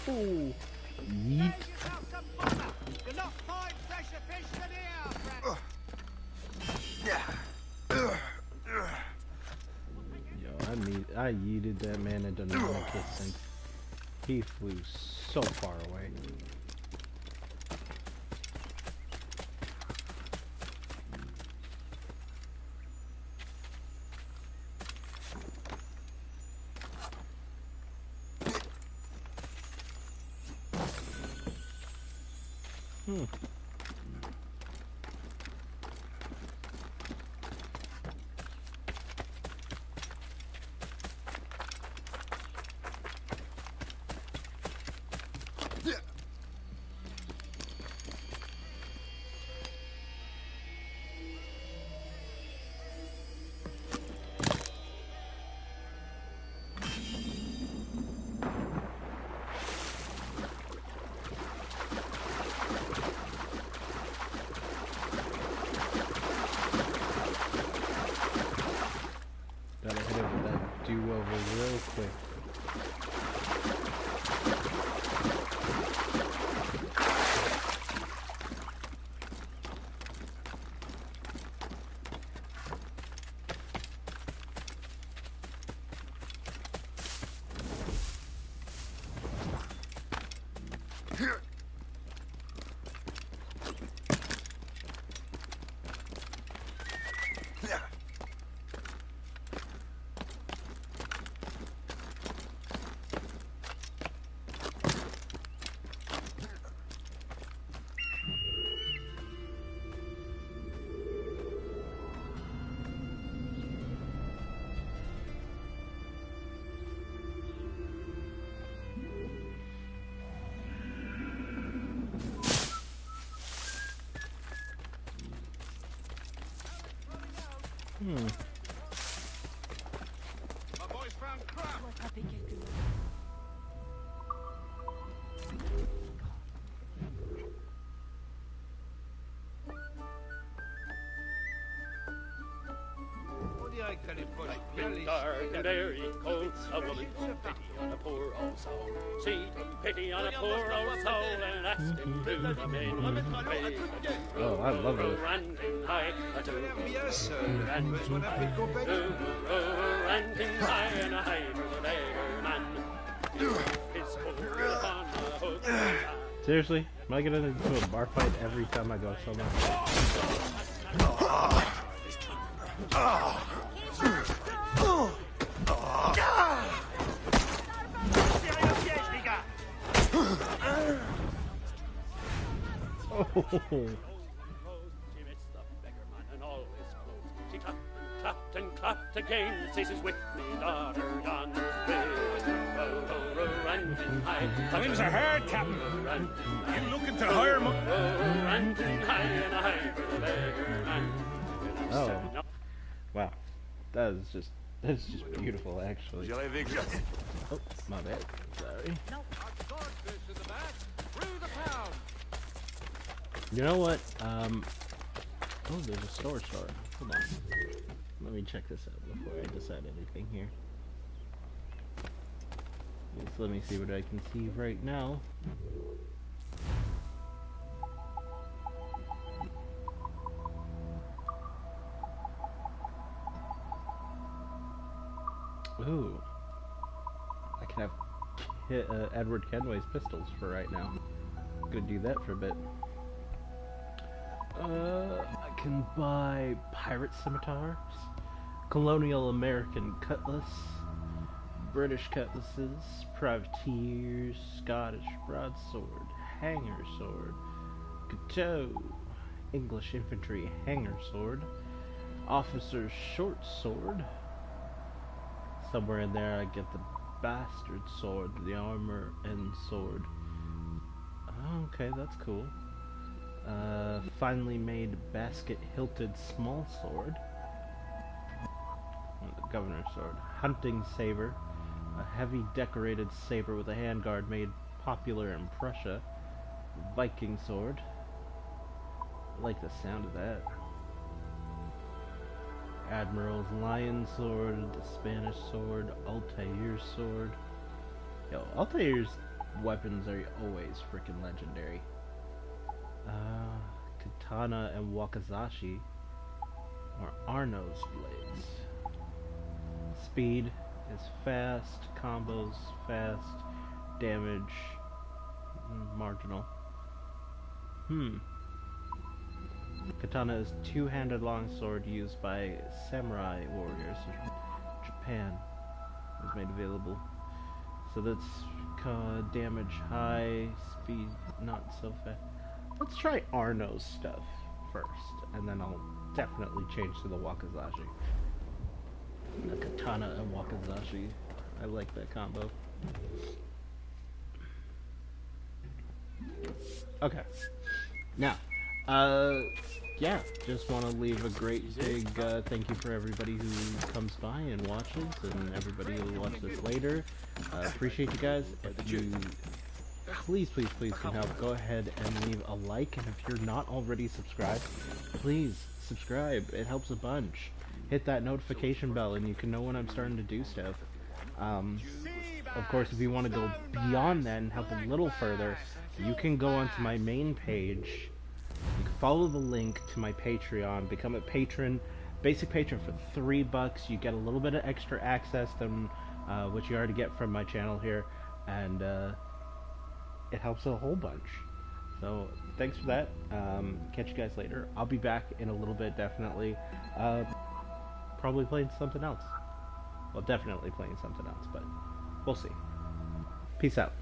S2: Oh, yeet. I yeeted that man into non-existence. He flew so far away. quick.
S21: My boys found crap.
S16: Been dark and very cold, a woman took pity on a poor old soul. She took pity on a poor old soul and asked him to come in.
S2: Oh, I love it.
S16: Ranting high, ranting high and a high for the beggar man. His foot upon the hook.
S2: Seriously? Am I getting into a bar fight every time I go somewhere?
S16: She clapped and clapped again, says his whipping daughter gone.
S21: Times are hard, Captain. You looking to hire me?
S2: Oh. Wow. That's just beautiful, actually. Oh, my bad. Sorry. You know what? Oh, there's a store. Hold on. Let me check this out before I decide anything here. Just let me see what I can see right now. Ooh. I can have Edward Kenway's pistols for right now. I'm gonna do that for a bit. I can buy pirate scimitars, colonial American cutlass, British cutlasses, privateers, Scottish broadsword, hanger sword, couteau, English infantry hanger sword, officer's short sword. Somewhere in there I get the bastard sword, the armor and sword. Oh, okay, that's cool. Finely made basket-hilted small sword. The governor's sword. Hunting saber. A heavy decorated saber with a handguard made popular in Prussia. Viking sword. I like the sound of that. Admiral's lion sword. The Spanish sword. Altair's sword. Yo, Altair's weapons are always freaking legendary. Katana and Wakizashi or Arno's blades. Speed is fast, combos fast, damage marginal. Katana is two-handed longsword used by samurai warriors in Japan. It was made available. So that's damage high, speed not so fast. Let's try Arno's stuff first, and then I'll definitely change to the Wakizashi. The Katana and Wakizashi. I like that combo. Okay. Now, yeah, just want to leave a great big thank you for everybody who comes by and watches, and everybody who will watch this later. Appreciate you guys. If you please can help, go ahead and leave a like, and if you're not already subscribed, please subscribe. It helps a bunch. Hit that notification bell and you can know when I'm starting to do stuff. Of course, if you want to go beyond that and help a little further, you can go onto my main page. You can follow the link to my Patreon, become a patron, basic patron for $3. You get a little bit of extra access than what you already get from my channel here, and it helps a whole bunch. So thanks for that. Catch you guys later. I'll be back in a little bit, definitely. Probably playing something else. Well, definitely playing something else, but we'll see. Peace out.